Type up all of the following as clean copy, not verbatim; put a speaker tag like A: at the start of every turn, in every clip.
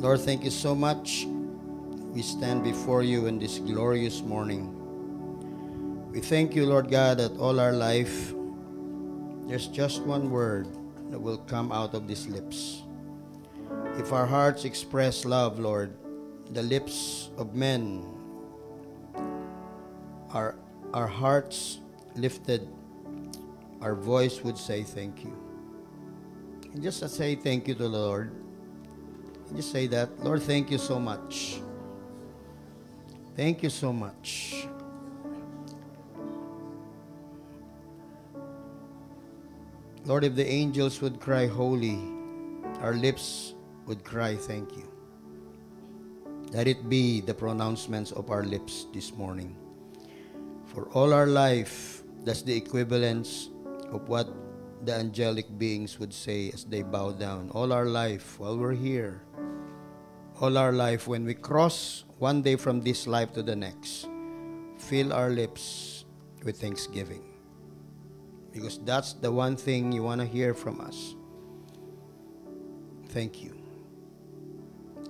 A: Lord, thank you so much. We stand before you in this glorious morning. We thank you, Lord God, that all our life, there's just one word that will come out of these lips. If our hearts express love, Lord, the lips of men, our hearts lifted, our voice would say thank you. And just to say thank you to the Lord, just say that, Lord, thank you so much. Thank you so much. Lord, if the angels would cry holy, our lips would cry thank you. Let it be the pronouncements of our lips this morning. For all our life, that's the equivalence of what the angelic beings would say as they bow down. All our life while we're here, all our life when we cross one day from this life to the next, fill our lips with thanksgiving. Because that's the one thing you want to hear from us. Thank you.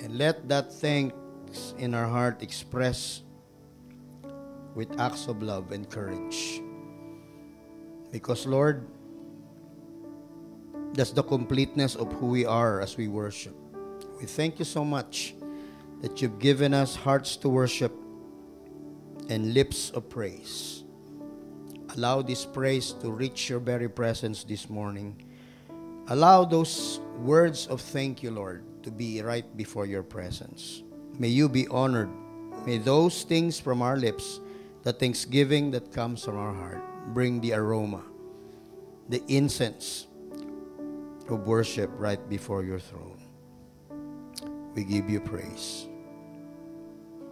A: And let that thanks in our heart express with acts of love and courage. Because, Lord, that's the completeness of who we are as we worship. We thank you so much that you've given us hearts to worship and lips of praise. Allow this praise to reach your very presence this morning. Allow those words of thank you, Lord, to be right before your presence. May you be honored. May those things from our lips, the thanksgiving that comes from our heart, bring the aroma, the incense of worship right before your throne. We give you praise.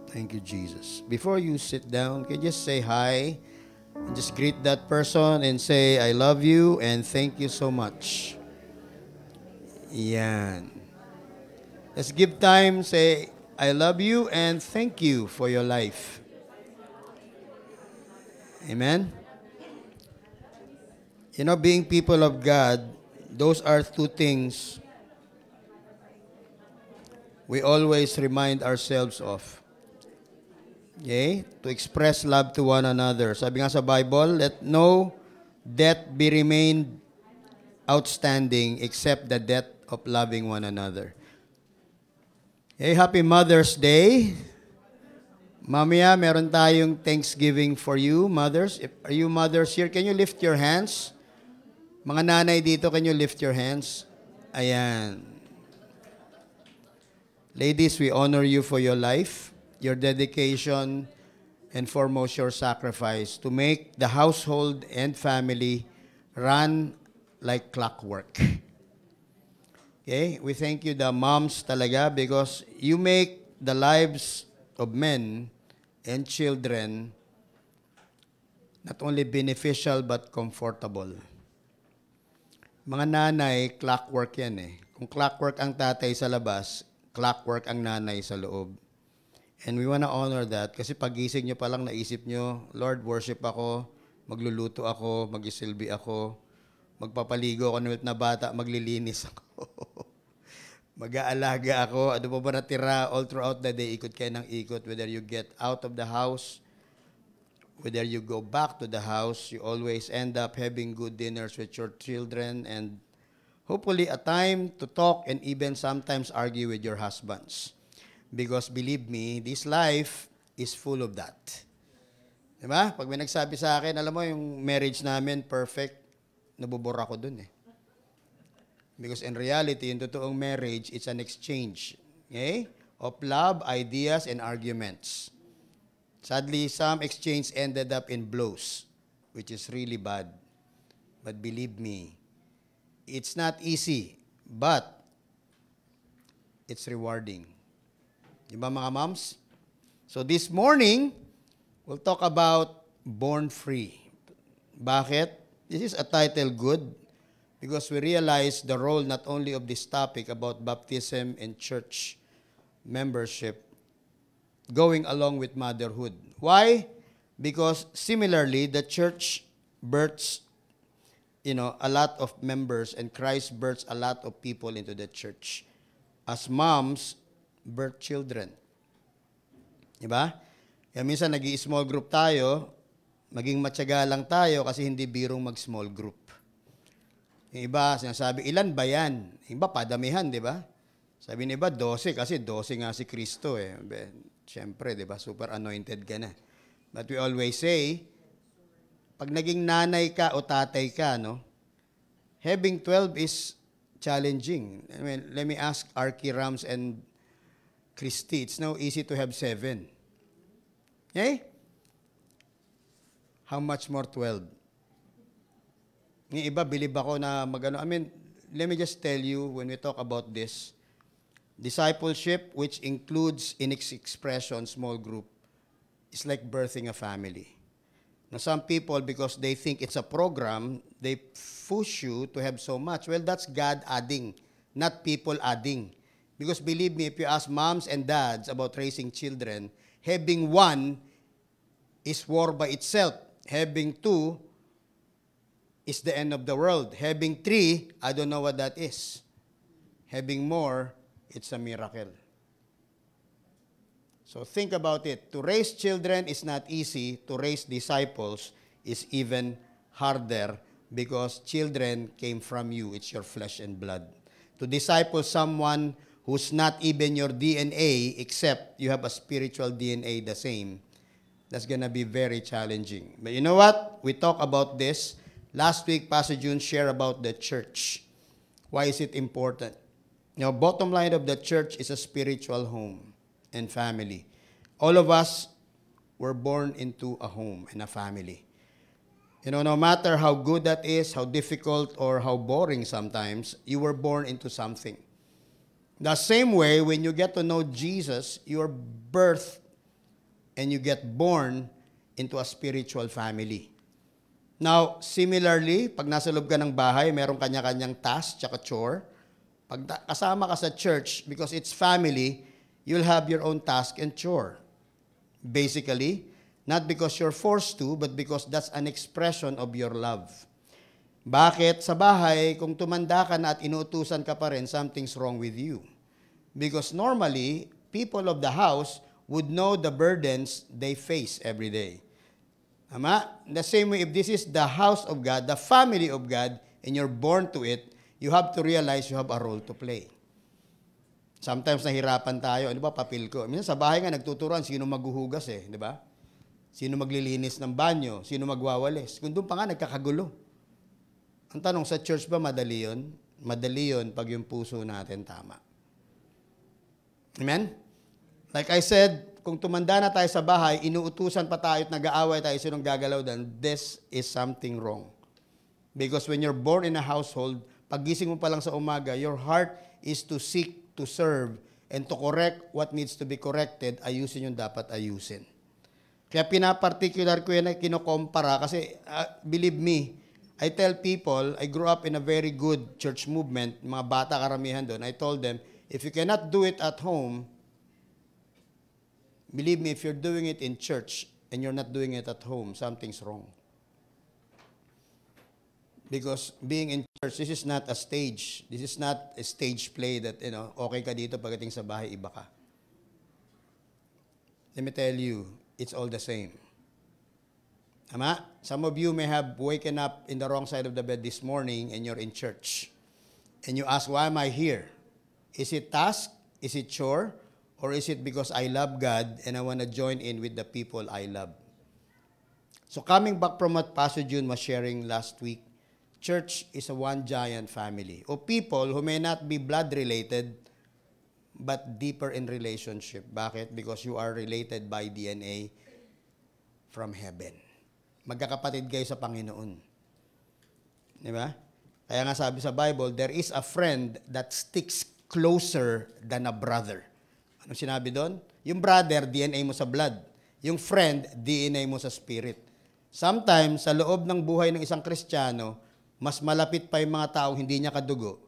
A: Thank you, Jesus. Before you sit down, can you just say hi? And just greet that person and say, I love you and thank you so much. Yan. Let's give time, say, I love you and thank you for your life. Amen? You know, being people of God, those are two things we always remind ourselves of. Okay? To express love to one another. Sabi nga sa Bible, let no debt be remained outstanding except the debt of loving one another. Okay, happy Mother's Day. Mamaya, meron tayong Thanksgiving for you, mothers. Are you mothers here? Can you lift your hands? Mga nanay dito, can you lift your hands? Ayan. Ladies, we honor you for your life, your dedication, and foremost your sacrifice to make the household and family run like clockwork. Okay? We thank you, the moms talaga, because you make the lives of men and children not only beneficial but comfortable. Mga nanay, clockwork yan eh. Kung clockwork ang tatay sa labas, clockwork ang nanay sa loob. And we want to honor that kasi pagising nyo pa lang naisip nyo, Lord, worship ako, magluluto ako, mag-isilbi ako, magpapaligo ako ng na bata, maglilinis ako. Mag-aalaga ako, ano pa ba natira all throughout the day, ikot kayo ng ikot, whether you get out of the house, whether you go back to the house, you always end up having good dinners with your children and hopefully a time to talk and even sometimes argue with your husbands. Because believe me, this life is full of that. Diba? Pag may nagsabi sa akin, alam mo yung marriage namin, perfect, nabubura ko dun eh. Because in reality, yung totoong marriage, it's an exchange, okay, of love, ideas, and arguments. Sadly, some exchange ended up in blows, which is really bad. But believe me, it's not easy, but it's rewarding. Diba mga moms? So this morning, we'll talk about Born Free. Bakit? This is a title good because we realize the role not only of this topic about baptism and church membership going along with motherhood. Why? Because similarly, the church births, a lot of members and Christ births a lot of people into the church. As moms, birth children. Diba? Kaya minsan nag-i-small group tayo, maging matyaga lang tayo kasi hindi birong mag-small group. Yung iba, sinasabi, ilan ba yan? Yung iba, padamihan, di ba? Sabi ni iba, 12, kasi 12 nga si Kristo eh. Siyempre, di ba? Super anointed ka na. But we always say, pag naging nanay ka o tatay ka, no, having 12 is challenging. I mean, let me ask Arky Rams and Christy, it's now easy to have 7. Okay? How much more 12? Yung iba, bilib ako na magano. I mean, let me just tell you, when we talk about this, discipleship, which includes in its expression, small group, is like birthing a family. Now, some people, because they think it's a program, they push you to have so much. Well, that's God adding, not people adding. Because believe me, if you ask moms and dads about raising children, having 1 is war by itself. Having 2 is the end of the world. Having 3, I don't know what that is. Having more, it's a miracle. So think about it. To raise children is not easy. To raise disciples is even harder because children came from you. It's your flesh and blood. To disciple someone who's not even your DNA, except you have a spiritual DNA the same, that's going to be very challenging. But you know what? We talk about this. Last week, Pastor June shared about the church. Why is it important? Now, bottom line of the church is a spiritual home and family. All of us were born into a home and a family. You know, no matter how good that is, how difficult or how boring sometimes, you were born into something. The same way, when you get to know Jesus, you are birthed and you get born into a spiritual family. Now, similarly, pag nasa loob ka ng bahay, merong kanya-kanyang task tsaka chore. Pag kasama ka sa church, because it's family, you'll have your own task and chore. Basically, not because you're forced to, but because that's an expression of your love. Bakit? Sa bahay, kung tumanda ka na at inuutusan ka pa rin, something's wrong with you. Because normally, people of the house would know the burdens they face every day. Tama? The same way, if this is the house of God, the family of God, and you're born to it, you have to realize you have a role to play. Sometimes nahirapan tayo. Ano ba, papel ko? Minsan sa bahay nga nagtuturuan, sino maghuhugas eh, di ba? Sino maglilinis ng banyo? Sino magwawalis? Kung doon pa nga, nagkakagulo. Ang tanong, sa church ba madali yun? Madali yun pag yung puso natin tama. Amen? Like I said, kung tumanda na tayo sa bahay, inuutusan pa tayo at nag-aaway tayo, sinong gagalaw dan, this is something wrong. Because when you're born in a household, paggising mo pa lang sa umaga, your heart is to seek to serve and to correct what needs to be corrected, ayusin yung dapat ayusin. Kaya pinaparticular ko yan na kinokompara kasi believe me, I tell people, I grew up in a very good church movement, mga bata karamihan doon, I told them, if you cannot do it at home, believe me, if you're doing it in church and you're not doing it at home, something's wrong. Because being in church, this is not a stage. This is not a stage play that, you know, okay ka dito, pagdating sa bahay, iba ka. Let me tell you, it's all the same. Tama? Some of you may have waken up in the wrong side of the bed this morning and you're in church. And you ask, why am I here? Is it task? Is it chore? Or is it because I love God and I want to join in with the people I love? So coming back from what Pastor June was sharing last week, church is a one giant family of people who may not be blood-related but deeper in relationship. Bakit? Because you are related by DNA from heaven. Magkakapatid kayo sa Panginoon. Di ba? Kaya nga sabi sa Bible, there is a friend that sticks closer than a brother. Anong sinabi doon? Yung brother, DNA mo sa blood. Yung friend, DNA mo sa spirit. Sometimes, sa loob ng buhay ng isang Kristiyano, mas malapit pa yung mga taong hindi niya kadugo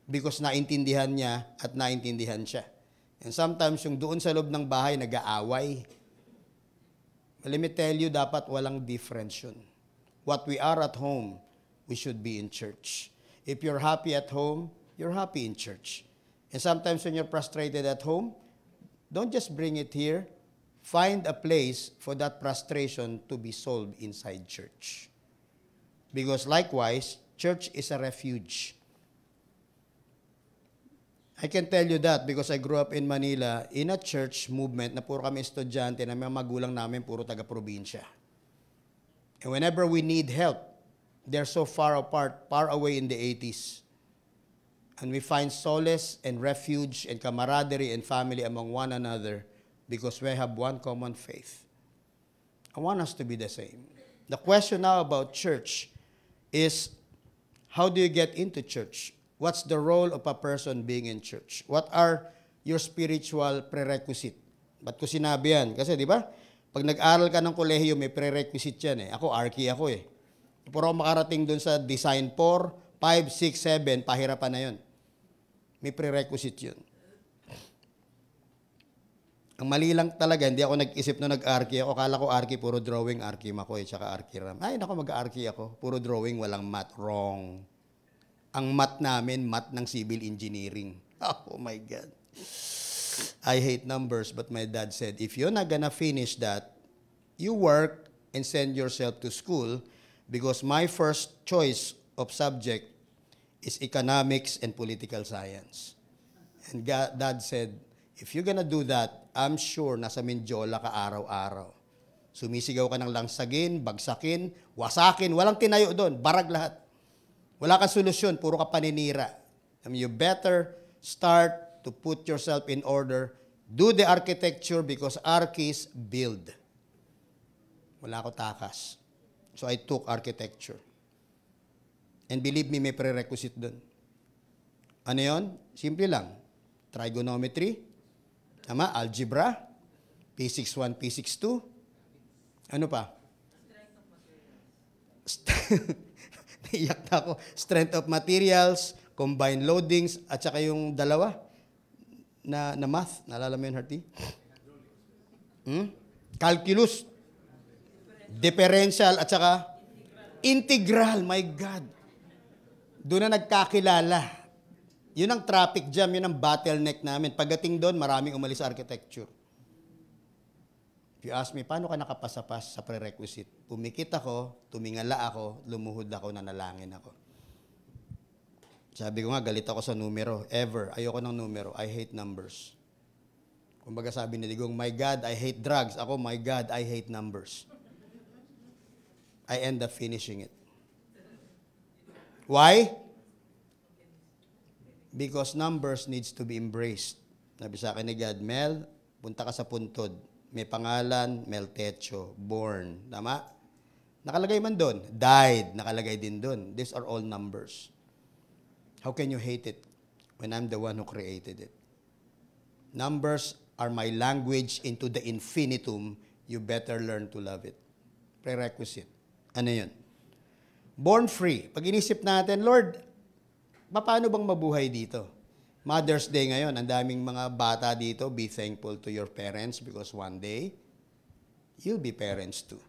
A: because naintindihan niya at naintindihan siya. And sometimes, yung doon sa loob ng bahay, nag-aaway. Let me tell you, dapat walang difference yun. What we are at home, we should be in church. If you're happy at home, you're happy in church. And sometimes when you're frustrated at home, don't just bring it here. Find a place for that frustration to be solved inside church. Because likewise, church is a refuge. I can tell you that because I grew up in Manila in a church movement na puro kami estudyante na mga magulang namin puro taga-probinsya. And whenever we need help, they're so far apart, far away in the 80s. And we find solace and refuge and camaraderie and family among one another because we have one common faith. I want us to be the same. The question now about church is, how do you get into church? What's the role of a person being in church? What are your spiritual prerequisite? Ba't ko sinabi yan? Kasi di ba, pag nag-aral ka ng kolehiyo, may prerequisite yan eh. Ako, Archie ako eh. Puro ako makarating dun sa design 4, 5, 6, 7, pahirapan na yun. May prerequisite yun. Ang mali lang talaga, hindi ako nag-isip na nag-Archie ako. Kala ko Archie, puro drawing, Archie Makoy, tsaka Archie Ram. Ay, naku, mag-Archie ako. Puro drawing, walang math. Wrong. Ang math namin, math ng civil engineering. Oh my God. I hate numbers, but my dad said, if you're not gonna finish that, you work and send yourself to school because my first choice of subject is economics and political science. And Dad said, if you're gonna do that, I'm sure nasa Mindiola ka araw-araw. Sumisigaw ka ng langsagin, bagsakin, wasakin, walang tinayo doon, barag lahat. Wala kang solusyon, puro ka paninira. I mean, you better start to put yourself in order. Do the architecture because archies build. Wala ko takas. So I took architecture. And believe me, may prerequisite doon. Ano yun? Simple lang. Trigonometry, tama? Algebra, P61, P62. Ano pa? Naiyak na ako. Strength of materials, combined loadings, at saka yung dalawa na math. Naalala mo yun, Harty? Calculus, differential, at saka integral. My God. Doon na nagkakilala. Yun ang traffic jam, yun ang bottleneck namin. Pagdating doon, maraming umalis sa architecture. If you ask me, paano ka nakapasa-pas sa prerequisite? Pumikit ako, tumingala ako, lumuhod ako, nanalangin ako. Sabi ko nga, galit ako sa numero. Ever. Ayoko ng numero. I hate numbers. Kumbaga sabi ni Digong, my God, I hate drugs. Ako, my God, I hate numbers. I end up finishing it. Why? Because numbers needs to be embraced. Sabi sa akin ni God, Mel, punta ka sa puntod. May pangalan, Mel Techo, born. Tama? Nakalagay man doon. Died, nakalagay din doon. These are all numbers. How can you hate it when I'm the one who created it? Numbers are my language into the infinitum. You better learn to love it. Prerequisite. Ano yun? Born free. Pag inisip natin, Lord, paano bang mabuhay dito? Mother's Day ngayon, ang daming mga bata dito, be thankful to your parents because one day, you'll be parents too.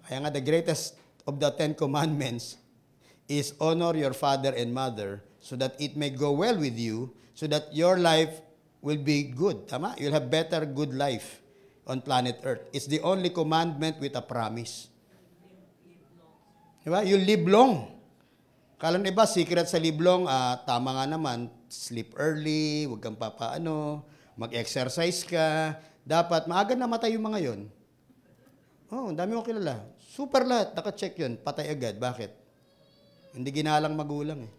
A: Kaya nga, the greatest of the 10 commandments is honor your father and mother so that it may go well with you, so that your life will be good. Tama? You'll have better, good life on planet Earth. It's the only commandment with a promise. Diba? You'll live long. Kala na iba, secret sa liblong, tama nga naman, sleep early, huwag kang papaano, mag-exercise ka. Dapat, maaga namatay yung mga yon. Oh, ang dami ko kilala. Super lahat, naka-check yun, patay agad. Bakit? Hindi ginalang magulang eh.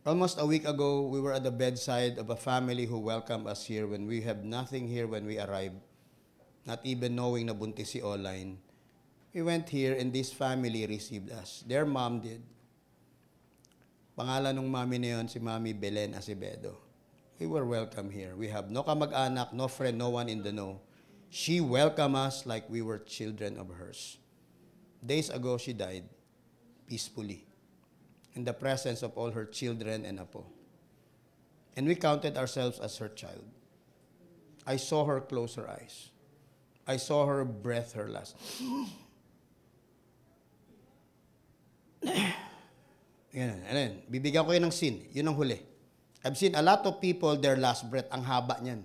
A: Almost a week ago, we were at the bedside of a family who welcomed us here when we have nothing here when we arrived, not even knowing na buntis si Oline. We went here and this family received us. Their mom did. Pangalan ng mami na yun, si Mami Belen Acevedo. We were welcome here. We have no kamag-anak, no friend, no one in the know. She welcomed us like we were children of hers. Days ago, she died peacefully in the presence of all her children and apo. And we counted ourselves as her child. I saw her close her eyes. I saw her breath her last. Yan. Bibigyan ko yun ng scene. Yun ang huli. I've seen a lot of people, their last breath, ang haba niyan.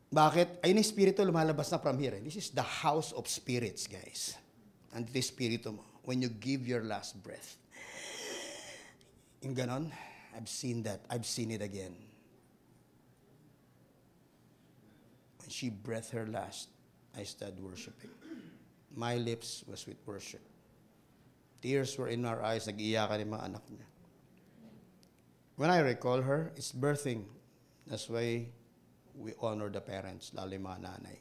A: Bakit? Ayun yung spirito lumalabas na from here. This is the house of spirits, guys. And ito yung spirito mo. When you give your last breath. Yung ganon, I've seen that. I've seen it again. When she breathed her last, I started worshiping. My lips was with worship. Tears were in our eyes. Nag-iyakan yung mga anak niya. When I recall her, it's birthing. That's why we honor the parents, lalo yung mga nanay.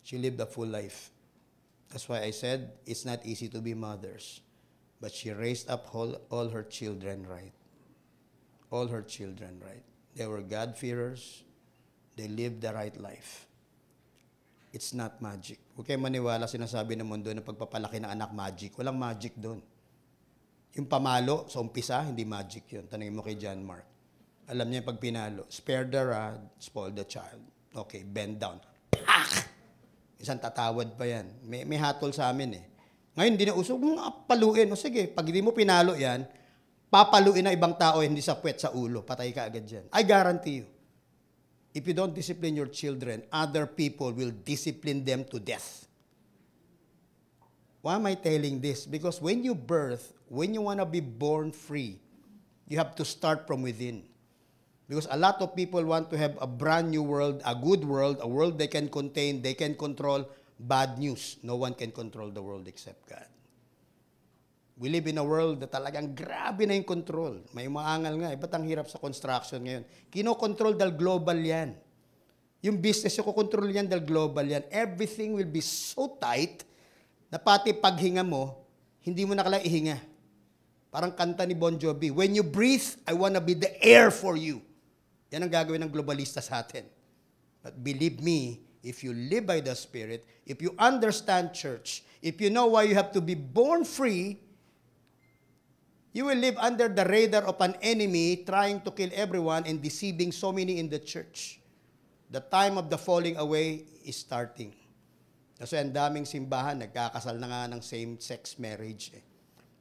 A: She lived a full life. That's why I said, it's not easy to be mothers. But she raised up all her children right. All her children right. They were God-fearers. They lived the right life. It's not magic. Huwag kayo maniwala sinasabi ng mundo na pagpapalaki ng anak magic. Walang magic doon. Yung pamalo sa umpisa, hindi magic yun. Tanungin mo kay John Mark. Alam niya pag pinalo, spare the rod, spoil the child. Okay, bend down. Pak! Isang tatawad pa yan. May hatol sa amin eh. Ngayon, hindi na uso, paluin. O sige, pag hindi mo pinalo yan, papaluin na ibang tao, hindi sa puwet, sa ulo. Patay ka agad dyan. I guarantee you, if you don't discipline your children, other people will discipline them to death. Why am I telling this? Because when you birth, when you want to be born free, you have to start from within. Because a lot of people want to have a brand new world, a good world, a world they can contain, they can control. Bad news. No one can control the world except God. We live in a world na talagang grabe na yung control. May maangal nga. Ba't ang hirap sa construction ngayon? Kino-control dahil global yan. Yung business, yung kukontrol yan dahil global yan. Everything will be so tight na pati paghinga mo, hindi mo na kailangang ihinga. Parang kanta ni Bon Jovi, when you breathe, I wanna be the air for you. Yan ang gagawin ng globalista sa atin. But believe me, if you live by the Spirit, if you understand church, if you know why you have to be born free, you will live under the radar of an enemy trying to kill everyone and deceiving so many in the church. The time of the falling away is starting. Kasi ang daming simbahan, nagkakasal na nga ng same-sex marriage.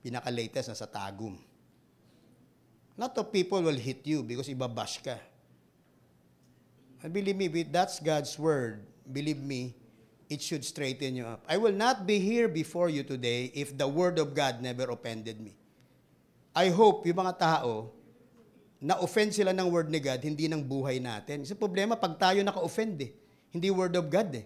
A: Pinaka-latest na sa Tagum. Lot of people will hit you because ibabash ka. And believe me, that's God's word. Believe me, it should straighten you up. I will not be here before you today if the word of God never offended me. I hope yung mga tao, na-offend sila ng word ni God, hindi ng buhay natin. Kasi problema, pag tayo naka-offend hindi word of God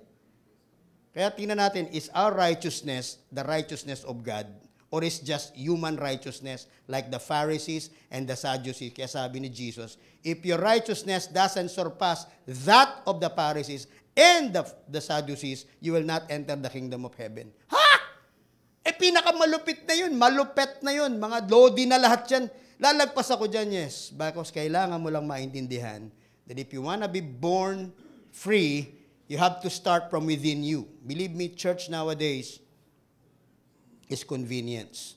A: Kaya tingnan natin, is our righteousness the righteousness of God? Or is just human righteousness like the Pharisees and the Sadducees? Kaya sabi ni Jesus, if your righteousness doesn't surpass that of the Pharisees and the Sadducees, you will not enter the kingdom of heaven. Ha? Pinakamalupit na yun. Malupet na yun. Mga lodi na lahat yan. Lalagpas ako dyan, yes. Because kailangan mo lang maintindihan that if you wanna be born free, you have to start from within you. Believe me, church nowadays is convenience.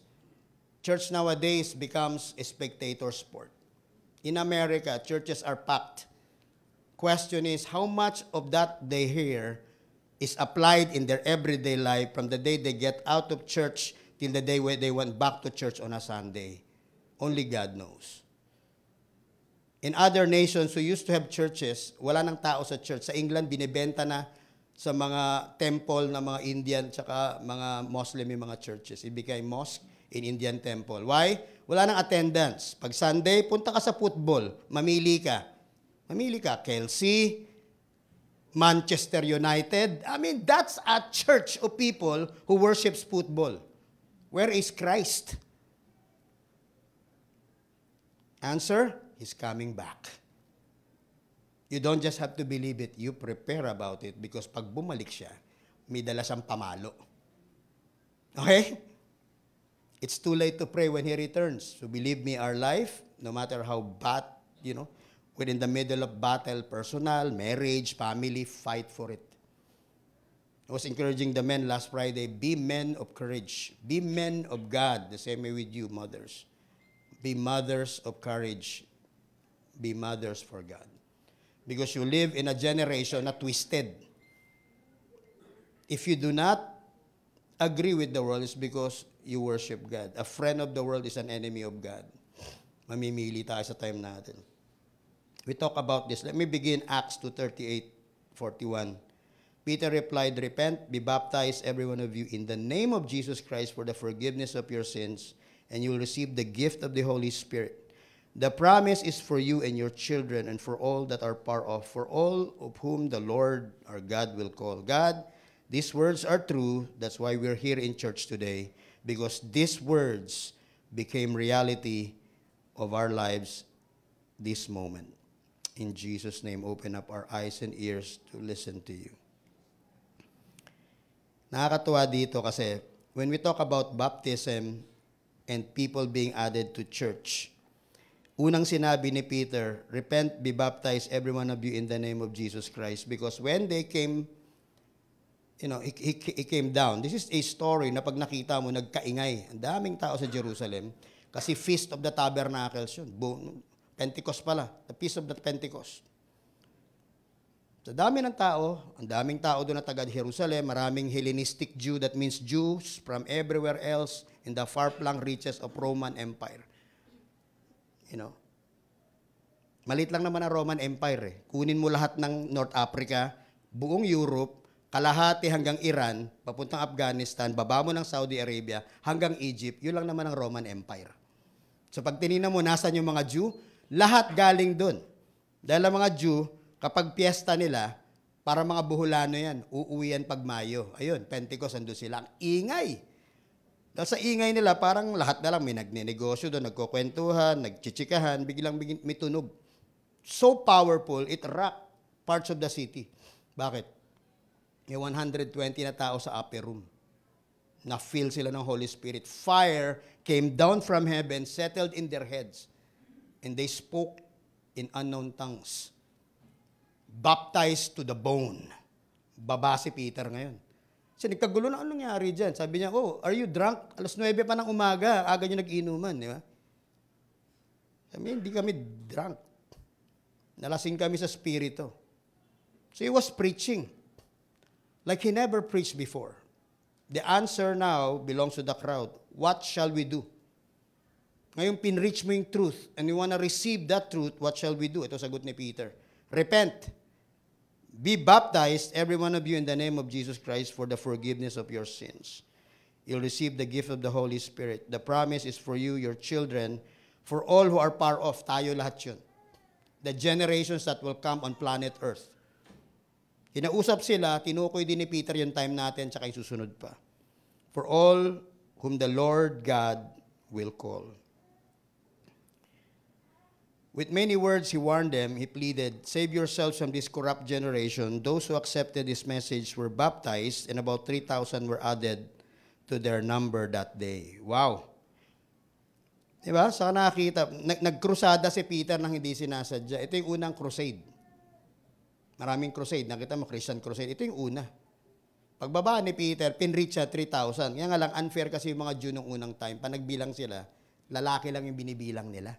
A: Church nowadays becomes a spectator sport. In America, churches are packed. Question is, how much of that they hear is applied in their everyday life from the day they get out of church till the day when they went back to church on a Sunday? Only God knows. In other nations who used to have churches, wala nang tao sa church. Sa England, binibenta na sa mga temple na mga Indian tsaka mga Muslim yung mga churches. It became mosque in Indian temple. Why? Wala nang attendance. Pag Sunday, punta ka sa football. Mamili ka. Mamili ka. Chelsea, Manchester United. I mean, that's a church of people who worships football. Where is Christ? Answer? He's coming back. You don't just have to believe it, you prepare about it because pag bumalik siya, may dala siyang pamalo. Okay? It's too late to pray when He returns. So believe me, our life, no matter how bad, we're in the middle of battle, personal, marriage, family, fight for it. I was encouraging the men last Friday, be men of courage. Be men of God, the same way with you, mothers. Be mothers of courage. Be mothers for God. Because you live in a generation na twisted. If you do not agree with the world, it's because you worship God. A friend of the world is an enemy of God. mamimili tayo sa time natin. We talk about this. Let me begin Acts 2:38-41. Peter replied, "Repent, be baptized, every one of you, in the name of Jesus Christ for the forgiveness of your sins, and you will receive the gift of the Holy Spirit. The promise is for you and your children and for all that are far off, for all of whom the Lord our God will call." God, these words are true. That's why we're here in church today, because these words became reality of our lives this moment. In Jesus' name, open up our eyes and ears to listen to you. Nakakatuwa dito kasi when we talk about baptism and people being added to church, unang sinabi ni Peter, "Repent, be baptized, every one of you, in the name of Jesus Christ." Because when they came, he came down. This is a story na pag nakita mo, nagkaingay. Ang daming tao sa Jerusalem kasi Feast of the Tabernacles yun. Pentecost pala. The Feast of the Pentecost. Sa dami ng tao, ang daming tao doon na taga Jerusalem, maraming Hellenistic Jew, that means Jews from everywhere else in the far-flung reaches of Roman Empire. Malit lang naman ang Roman Empire eh. Kunin mo lahat ng North Africa, buong Europe, kalahati hanggang Iran, papuntang Afghanistan, baba mo ng Saudi Arabia, hanggang Egypt, yun lang naman ang Roman Empire. So pag tinignan mo, nasan yung mga Jew? Lahat galing doon. Dahil ang mga Jew, kapag piyesta nila, para mga buholano yan, uuwi yan pag Mayo. Ayun, Pentecost, andun sila. Ang ingay. Dahil sa ingay nila, parang lahat na lang may nagnenegosyo doon, nagkukwentuhan, nagchichikahan, biglang may tunog. So powerful, it rocked parts of the city. Bakit? May 120 na tao sa upper room. Na-fill sila ng Holy Spirit. Fire came down from heaven, settled in their heads. And they spoke in unknown tongues. Baptized to the bone. Baba si Peter ngayon. Kasi nagkagulo na, anong nangyari dyan? Sabi niya, are you drunk? 9:00 pa ng umaga, aga nyo nag-inuman, di ba? Sabi, hindi kami drunk. Nalasing kami sa spirito. So he was preaching like he never preached before. The answer now belongs to the crowd. What shall we do? Ngayon, pinreach mo yung truth and we want to receive that truth, what shall we do? Ito sagot ni Peter. Repent. Be baptized, every one of you, in the name of Jesus Christ for the forgiveness of your sins. You'll receive the gift of the Holy Spirit. The promise is for you, your children, for all who are far off. Tayo lahat yun. The generations that will come on planet Earth. Kinausap sila, tinukoy din ni Peter yung time natin, tsaka yung susunod pa. For all whom the Lord God will call. With many words, he warned them, he pleaded, "Save yourselves from this corrupt generation." Those who accepted his message were baptized, and about 3,000 were added to their number that day. Wow! Diba? Saka nakakita, nagkrusada si Peter nang hindi sinasadya. Ito yung unang crusade. Maraming crusade. Nakita mo, Christian crusade. Ito yung una. Pagbaba ni Peter, pinreach siya 3,000. Kaya nga lang, unfair kasi yung mga Jew nung unang time. Panagbilang sila, lalaki lang yung binibilang nila.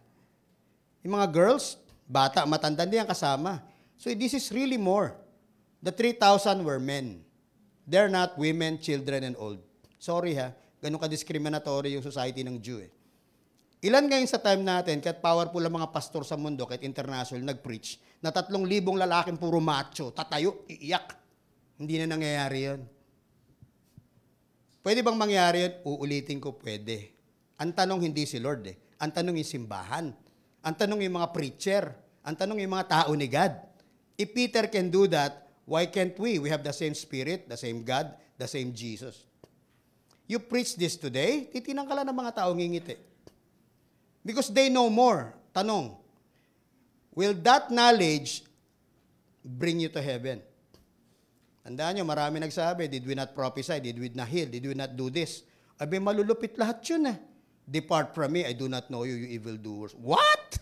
A: Yung mga girls, bata, matanda, hindi yan kasama. So this is really more. The 3,000 were men. They're not women, children, and old. Sorry ha, ganun ka-discriminatory yung society ng Jew eh. Ilan ngayon sa time natin, kahit powerful ang mga pastor sa mundo, kahit international, nag-preach, na 3,000 lalaking puro macho, tatayo, iiyak. Hindi na nangyayari yun. Pwede bang mangyari yun? Uulitin ko, pwede. Ang tanong hindi si Lord eh. Ang tanong yung simbahan. Ang tanong yung mga preacher. Ang tanong yung mga tao ni God. If Peter can do that, why can't we? We have the same Spirit, the same God, the same Jesus. You preach this today, titinang ka lang ng mga tao ngingiti. Because they know more. Tanong, will that knowledge bring you to heaven? Tandaan nyo, marami nagsabi, did we not prophesy? Did we not heal? Did we not do this? Abi, malulupit lahat yun eh. Depart from me, I do not know you, you evildoers. What?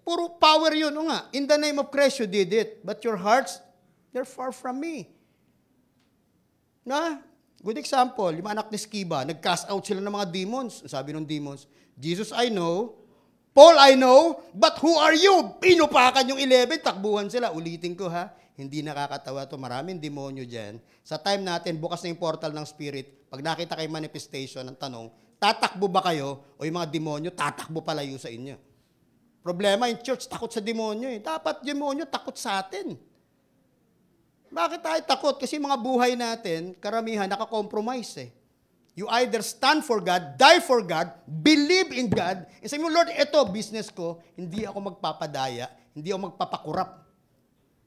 A: Puro power yun. O nga, in the name of Christ you did it. But your hearts, they're far from me. Na? Good example, yung anak ni Sceva, nag-cast out sila ng mga demons. Sabi ng demons, Jesus I know, Paul I know, but who are you? Pinupakan yung 11, takbuhan sila. Ulitin ko ha, hindi nakakatawa to. Maraming demonyo dyan. Sa time natin, bukas na yung portal ng spirit. Pag nakita kayo manifestation, ang tanong, tatakbo ba kayo o yung mga demonyo tatakbo palayo sa inyo? Problema, yung church takot sa demonyo eh. Dapat demonyo takot sa atin. Bakit tayo takot? Kasi mga buhay natin, karamihan, nakakompromise eh. You either stand for God, die for God, believe in God, and say mo, Lord, ito, business ko, hindi ako magpapadaya, hindi ako magpapakurap.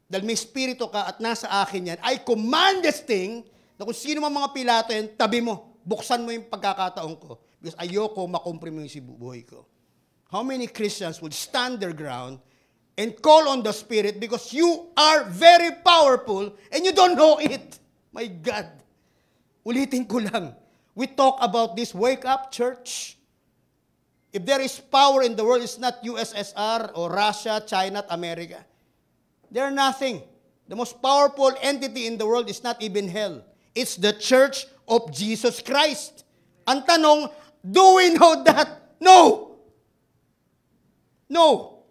A: Dahil may spirito ka at nasa akin yan, I command this thing, na kung sino mang mga Pilato yan, tabi mo, buksan mo yung pagkakataon ko, because ayoko makompromise yung buhay ko. How many Christians would stand their ground and call on the Spirit because you are very powerful and you don't know it? My God. Ulitin ko lang. We talk about this. Wake up, church. If there is power in the world, it's not USSR or Russia, China, America. They're nothing. The most powerful entity in the world is not even hell. It's the Church of Jesus Christ. Ang tanong, do we know that? No. No.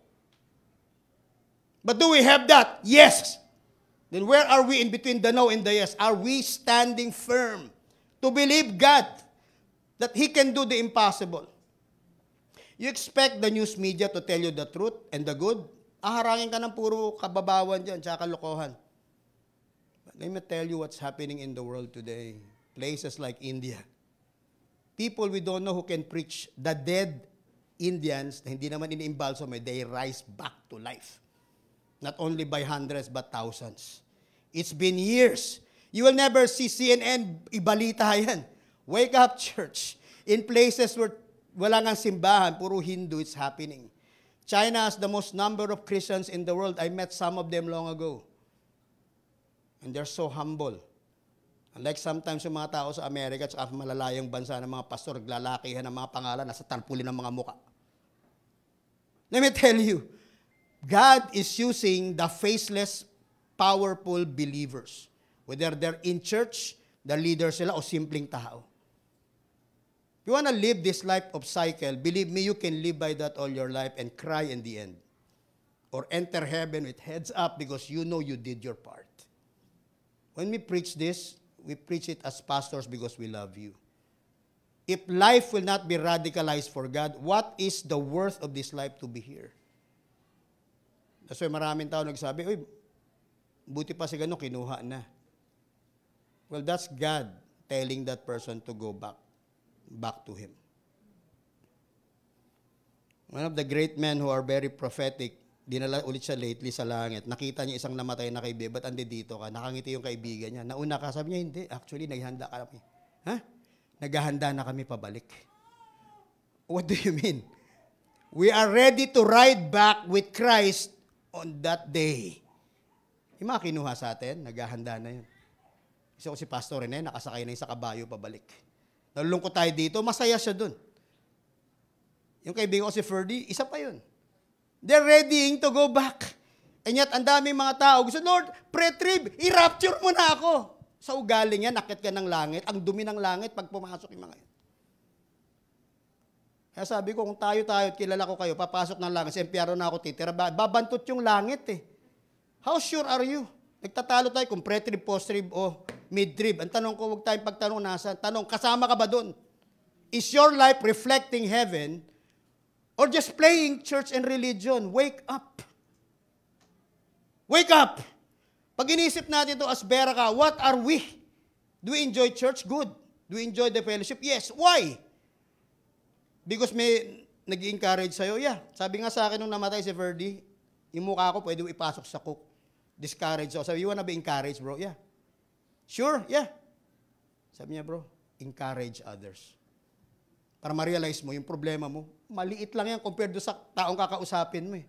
A: But do we have that? Yes. Then where are we in between the no and the yes? Are we standing firm to believe God that He can do the impossible? You expect the news media to tell you the truth and the good? Aharangin ka ng puro kababawan dyan, tsaka kalokohan. But let me tell you what's happening in the world today. Places like India. People we don't know who can preach. The dead Indians, na hindi naman iniimbalso, they rise back to life. Not only by hundreds, but thousands. It's been years. You will never see CNN, ibalita yan. Wake up, church. In places where wala ngang simbahan, puro Hindu, it's happening. China has the most number of Christians in the world. I met some of them long ago. And they're so humble. Unlike sometimes yung mga tao sa Amerika at sa malalayang bansa ng mga pastor, naglalakihan ng mga pangalan, nasa tarpulin ng mga muka. Let me tell you, God is using the faceless, powerful believers. Whether they're in church, the leaders sila, o simpleng tao. If you want to live this life of cycle, believe me, you can live by that all your life and cry in the end. Or enter heaven with heads up because you know you did your part. When we preach this, we preach it as pastors because we love you. If life will not be radicalized for God, what is the worth of this life to be here? That's why maraming tao nagsabi, uy, buti pa si gano'n, kinuha na. Well, that's God telling that person to go back to Him. One of the great men who are very prophetic, dinala ulit siya lately sa langit. Nakita niya isang namatay na kaibigan, ba't andi dito ka? Nakangiti yung kaibigan niya. Nauna ka, sabi niya, hindi. Actually, naghihanda ka kami. Ha? Naghahanda na kami pabalik. What do you mean? We are ready to ride back with Christ on that day. Yung mga kinuha sa atin, naghahanda na yun. Isa ko si Pastor Rene, nakasakay na yung sa kabayo pabalik. Nalulungkot tayo dito, masaya siya dun. Yung kaibigan ko si Ferdy, isa pa yun. They're ready to go back. And yet, ang daming mga tao, gusto, Lord, pre-trib, i-rapture mo na ako. Sa ugali niya, nakit ka ng langit, ang dumi ng langit pag pumasok yung mga yun. Kaya sabi ko, kung tayo at kilala ko kayo, papasok ng langit, sa impyerno na ako titira, babantot yung langit eh. How sure are you? Nagtatalo tayo kung pre-trib, post-trib, o mid-trib. Ang tanong ko, huwag tayong pagtanong nasa. Tanong, kasama ka ba doon? Is your life reflecting heaven or just playing church and religion? Wake up. Wake up. Pag inisip natin ito as Beraka, what are we? Do we enjoy church? Good. Do we enjoy the fellowship? Yes. Why? Because may nag-encourage sa'yo. Yeah. Sabi nga sa akin nung namatay si Verdi, yung mukha ko pwede ipasok sa cook. Discourage ako. Sabi, you wanna be encouraged, bro? Yeah. Sure? Yeah. Sabi niya, bro, encourage others. Para ma-realize mo, yung problema mo, maliit lang yan compared do sa taong kakausapin mo eh.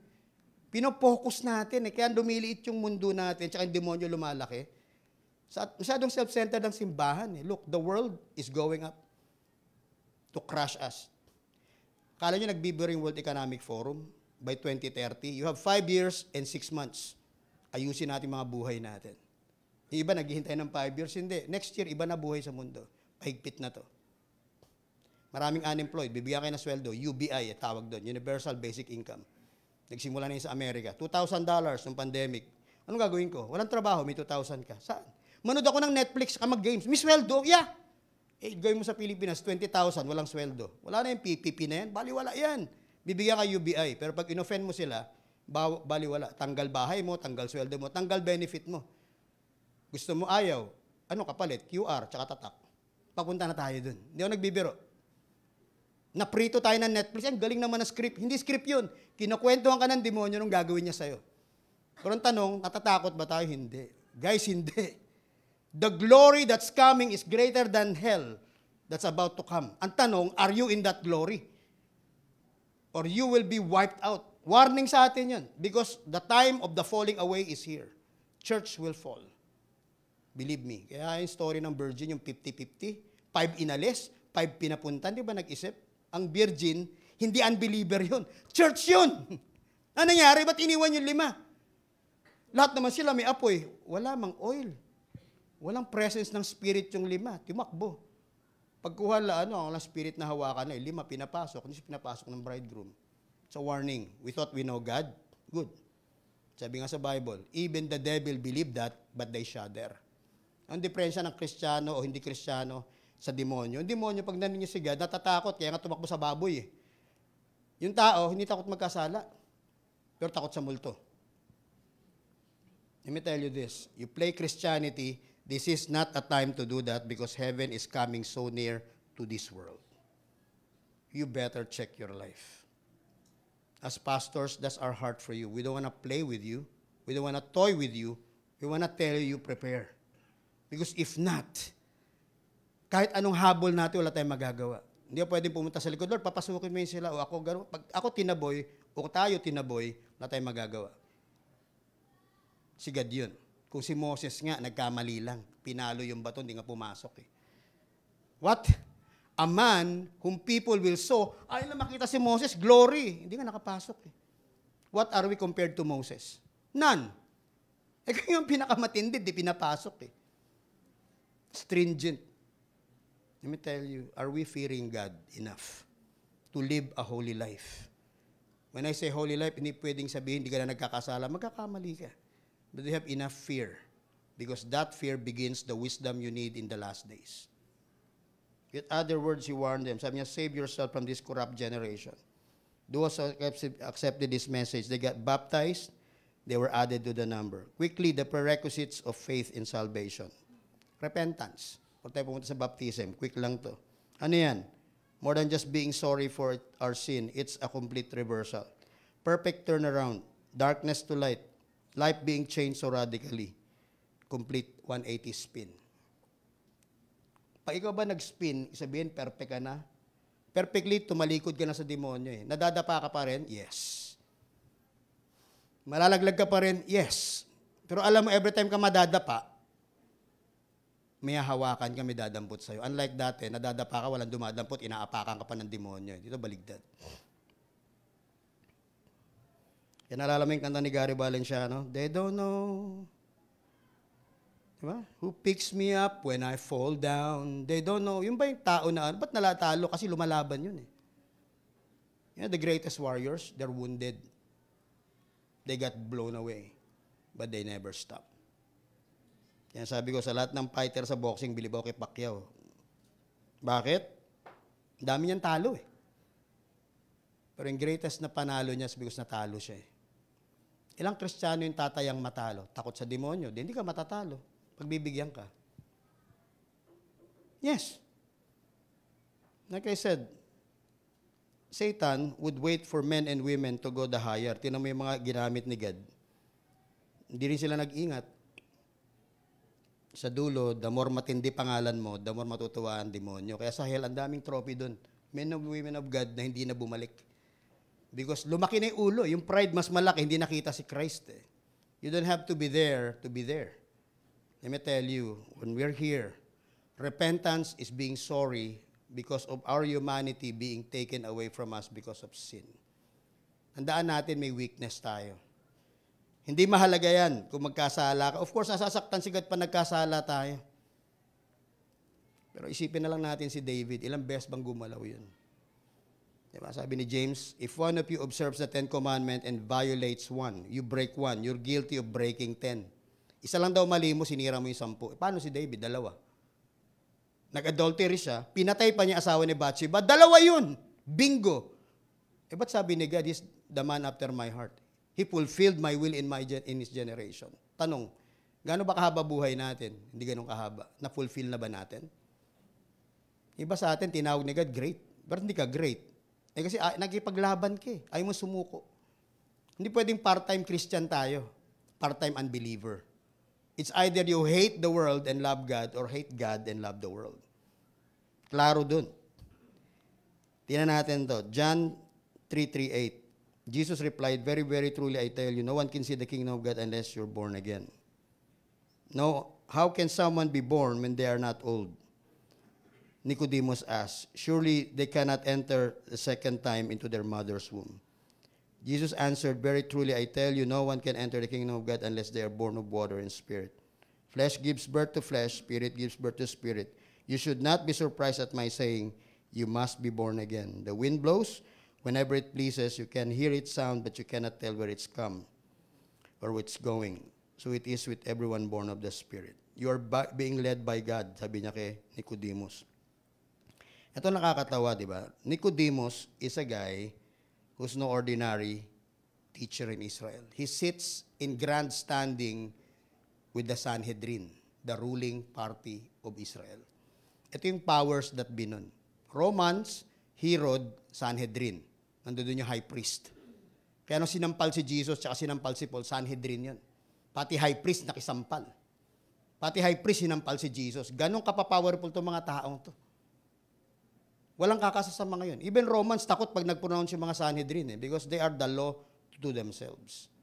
A: Pinopokus natin eh. Kaya lumiliit yung mundo natin, tsaka yung demonyo lumalaki. Masyadong self-centered ang simbahan eh. Look, the world is going up to crush us. Kala nyo nagbibiring World Economic Forum by 2030? You have 5 years and 6 months. Ayusin natin mga buhay natin. Yung iba naghihintay ng 5 years, hindi. Next year, iba na buhay sa mundo. Pahigpit na to. Maraming unemployed, bibigyan kayo ng sweldo, UBI, tawag doon, Universal Basic Income. Nagsimula na yun sa Amerika. $2,000 nung pandemic. Anong gagawin ko? Walang trabaho, may 2,000 ka. Saan? Manood ako ng Netflix, ka mag-games. May sweldo? Yeah. Gawin mo sa Pilipinas, 20,000, walang sweldo. Wala na yung PPP na yan, baliwala yan. Bibigyan ka UBI, pero pag inoffend mo sila, baliwala. Tanggal bahay mo, tanggal sweldo mo, tanggal benefit mo. Gusto mo ayaw, ano kapalit? QR, tsaka tatak. Papunta na tayo dun. Hindi ako nagbibiro. Naprito tayo ng Netflix, ang galing naman na script. Hindi script yun. Kinukwentuhan ka ng demonyo nung gagawin niya sa'yo. Pero ang tanong, natatakot ba tayo? Hindi. Guys, hindi. The glory that's coming is greater than hell that's about to come. Ang tanong, are you in that glory? Or you will be wiped out. Warning sa atin yun. Because the time of the falling away is here. Church will fall. Believe me. Kaya yung story ng virgin, yung 50-50, 5 inalis, 5 pinapuntan, di ba nag-isip? Ang virgin, hindi unbeliever yun. Church yun! Ano nangyari? Ba't iniwan yung 5? Lahat naman sila may apoy. Wala mang oil. Walang presence ng spirit yung 5. Tumakbo. Pagkuha ang spirit na hawakan na, 5 pinapasok. Hindi siya pinapasok ng bridegroom. It's a warning. We thought we know God. Good. Sabi nga sa Bible, even the devil believed that, but they shudder. Ang diferensya ng Kristiyano o hindi Kristiyano sa demonyo. Yung demonyo, pag narinig niya si God, natatakot, kaya nga tumakbo sa baboy eh. Yung tao, hindi takot magkasala, pero takot sa multo. Let me tell you this. You play Christianity, this is not a time to do that because heaven is coming so near to this world. You better check your life. As pastors, that's our heart for you. We don't want to play with you. We don't want to toy with you. We want to tell you, prepare. Because if not, kahit anong habol natin, wala tayong magagawa. Hindi ako pwedeng pumunta sa likod, Lord, papasukin mo yun sila. O ako, pag ako tinaboy, o tayo tinaboy, wala tayong magagawa. Si God yun. Kung si Moses nga, nagkamali lang. Pinalo yung bato, hindi nga pumasok eh. What? A man whom people will saw, ay na makita si Moses, glory. Hindi nga nakapasok eh. What are we compared to Moses? None. Kaya yung pinakamatindi, di pinapasok eh. Stringent. Let me tell you, are we fearing God enough to live a holy life? When I say holy life, hindi pwedeng sabihin, hindi ka na nagkakasala, magkakamali ka. But you have enough fear because that fear begins the wisdom you need in the last days. With other words, he warned them. Sabi niya, save yourself from this corrupt generation. Those who accepted this message, they got baptized, they were added to the number. Quickly, the prerequisites of faith in salvation. Repentance. Pag tayo pumunta sa baptism, quick lang to. Ano yan? More than just being sorry for our sin, it's a complete reversal. Perfect turnaround. Darkness to light. Life being changed so radically. Complete 180 spin. Pag ikaw ba nag-spin, sabihin, perfect ka na? Perfectly, tumalikod ka na sa demonyo eh. Nadadapa ka pa rin? Yes. Malalaglag ka pa rin? Yes. Pero alam mo, every time ka madadapa, may hahawakan ka, may dadampot sa'yo. Unlike dati, nadadapa ka, walang dumadampot, inaapakan ka pa ng demonyo. Dito, baligtad. Kaya naalala mo yung kanta ni Gary Valenciano? They don't know. Diba? Who picks me up when I fall down? They don't know. Yung ba yung tao na, ba't nalatalo? Kasi lumalaban yun eh. You know, the greatest warriors, they're wounded. They got blown away. But they never stop. Kaya sabi ko, sa lahat ng fighter sa boxing, bilib ako kay Pacquiao. Bakit? Dami niyang talo eh. Pero yung greatest na panalo niya is because natalo siya eh. Ilang Kristiyano yung tatayang matalo? Takot sa demonyo. Di, hindi ka matatalo. Pagbibigyan ka. Yes. Like I said, Satan would wait for men and women to go the higher. Tinan mo yung mga ginamit ni God. Hindi rin sila nag-ingat. Sa dulo, the more matindi pangalan mo, the more matutuwa ang demonyo. Kaya sa hell, ang daming trophy dun. Men and women of God na hindi na bumalik. Because lumaki na yung ulo. Yung pride mas malaki, hindi nakita si Christ eh. You don't have to be there to be there. Let me tell you, when we're here, repentance is being sorry because of our humanity being taken away from us because of sin. Tandaan natin may weakness tayo. Hindi mahalaga yan kung magkasala ka. Of course, nasasaktan si God pa nagkasala tayo. Pero isipin na lang natin si David, ilang beses bang gumalaw yun? Diba? Sabi ni James, if one of you observes the 10 commandments and violates one, you break one, you're guilty of breaking 10. Isa lang daw mali mo, sinira mo yung 10. Paano si David? 2. Nag-adultery siya, pinatay pa niya asawa ni Bathsheba. Dalawa yun. Bingo. Ba't sabi ni God, he's the man after my heart? He fulfilled my will in his generation. Tanong, gaano ba kahaba buhay natin? Hindi ganun kahaba. Na-fulfill na ba natin? Iba sa atin, tinawag ni God, great. Pero hindi ka great. Kasi nagkipaglaban ka eh. Ayaw mo sumuko. Hindi pwedeng part-time Christian tayo. Part-time unbeliever. It's either you hate the world and love God or hate God and love the world. Klaro dun. Tingnan natin to. John 3:38. Jesus replied, very, very truly, I tell you, no one can see the kingdom of God unless you're born again. No, how can someone be born when they are not old? Nicodemus asked, surely they cannot enter the second time into their mother's womb. Jesus answered, very truly, I tell you, no one can enter the kingdom of God unless they are born of water and spirit. Flesh gives birth to flesh, spirit gives birth to spirit. You should not be surprised at my saying, you must be born again. The wind blows whenever it pleases. You can hear its sound, but you cannot tell where it's come or where it's going. So it is with everyone born of the Spirit. You are being led by God, sabi niya kay Nicodemus. Ito nakakatawa, di ba? Nicodemus is a guy who's no ordinary teacher in Israel. He sits in grand standing with the Sanhedrin, the ruling party of Israel. Ito yung powers that be nun. Romans, Herod, Sanhedrin. Nandun yung high priest. Kaya nung sinampal si Jesus at sinampal si Paul, Sanhedrin yun. Pati high priest nakisampal. Pati high priest sinampal si Jesus. Ganun kapapowerful itong mga taong to. Walang kakasasama ngayon. Even Romans, takot pag nag-pronounce yung mga Sanhedrin because they are the law to themselves.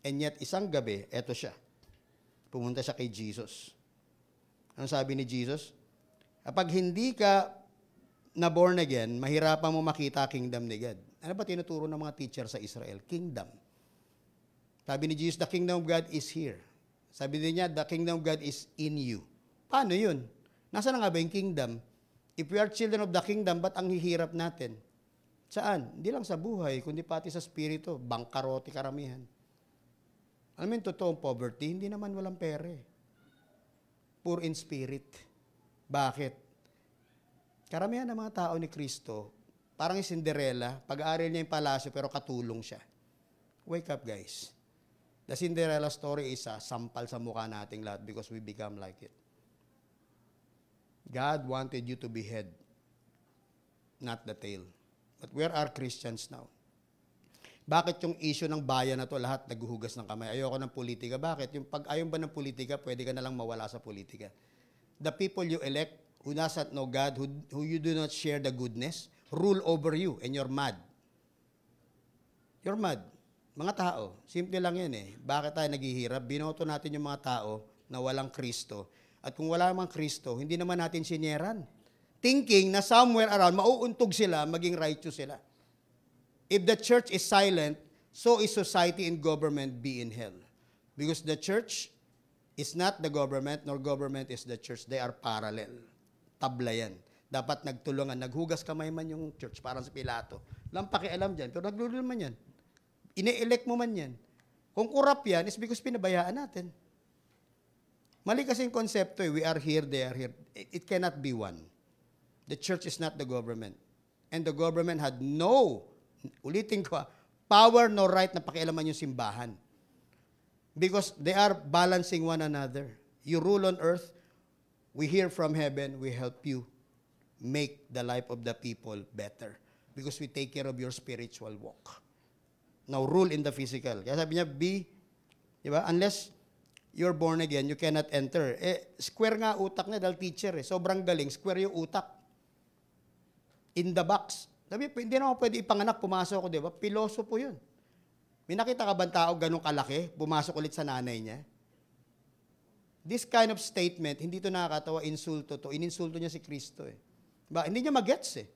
A: And yet, isang gabi, eto siya. Pumunta siya kay Jesus. Ano sabi ni Jesus? Kapag hindi ka na born again, mahirapan mo makita kingdom ni God. Ano ba tinuturo ng mga teacher sa Israel? Kingdom. Sabi ni Jesus, the kingdom of God is here. Sabi din niya, the kingdom of God is in you. Paano yun? Nasaan na nga ba yung kingdom? If we are children of the kingdom, ba't ang hihirap natin? Saan? Hindi lang sa buhay, kundi pati sa spirito. Bangkarote karamihan. Alam mo yung totoong poverty, hindi naman walang pere. Poor in spirit. Bakit? Karamihan ng mga tao ni Kristo, parang yung Cinderella, pag-aaral niya yung palasyo pero katulong siya. Wake up, guys. The Cinderella story is sampal sa mukha nating lahat because we become like it. God wanted you to be head, not the tail. But where are Christians now? Bakit yung issue ng bayan na to, lahat naghuhugas ng kamay? Ayoko ng politika. Bakit? Yung pag-ayaw ba ng politika, pwede ka na lang mawala sa politika. The people you elect, who doesn't know God, who you do not share the goodness, rule over you, and you're mad. You're mad. Mga tao, simple lang yan eh. Bakit tayo naghihirap? Binoto natin yung mga tao na walang Kristo. At kung wala mang Kristo, hindi naman natin sinyeran. Thinking na somewhere around, mauuntog sila, maging righteous sila. If the church is silent, so is society and government be in hell. Because the church is not the government, nor government is the church. They are parallel. Tabla yan. Dapat nagtulungan. Naghugas kamay man yung church, parang si Pilato. Walang pakialam dyan, pero naglulul man yan. Ine-elect mo man yan. Kung corrupt yan, is because pinabayaan natin. Mali kasi yung konsepto eh. We are here, they are here. It cannot be one. The church is not the government. And the government had no, ulitin ko, power no right na pakialaman yung simbahan. Because they are balancing one another. You rule on earth, we hear from heaven, we help you make the life of the people better. Because we take care of your spiritual walk. Now, rule in the physical. Kaya sabi niya, di ba? Unless you're born again, you cannot enter. Square nga utak niya dahil teacher eh. Sobrang galing, square yung utak. In the box. Sabi, hindi na ako pwede ipanganak, pumasok ako, di ba? Pilosopo yun. May nakita ka ba tao ganun kalaki, pumasok ulit sa nanay niya? This kind of statement, hindi to nakakatawa, insulto to. Ininsulto niya si Kristo eh. Ba, hindi niya magets eh.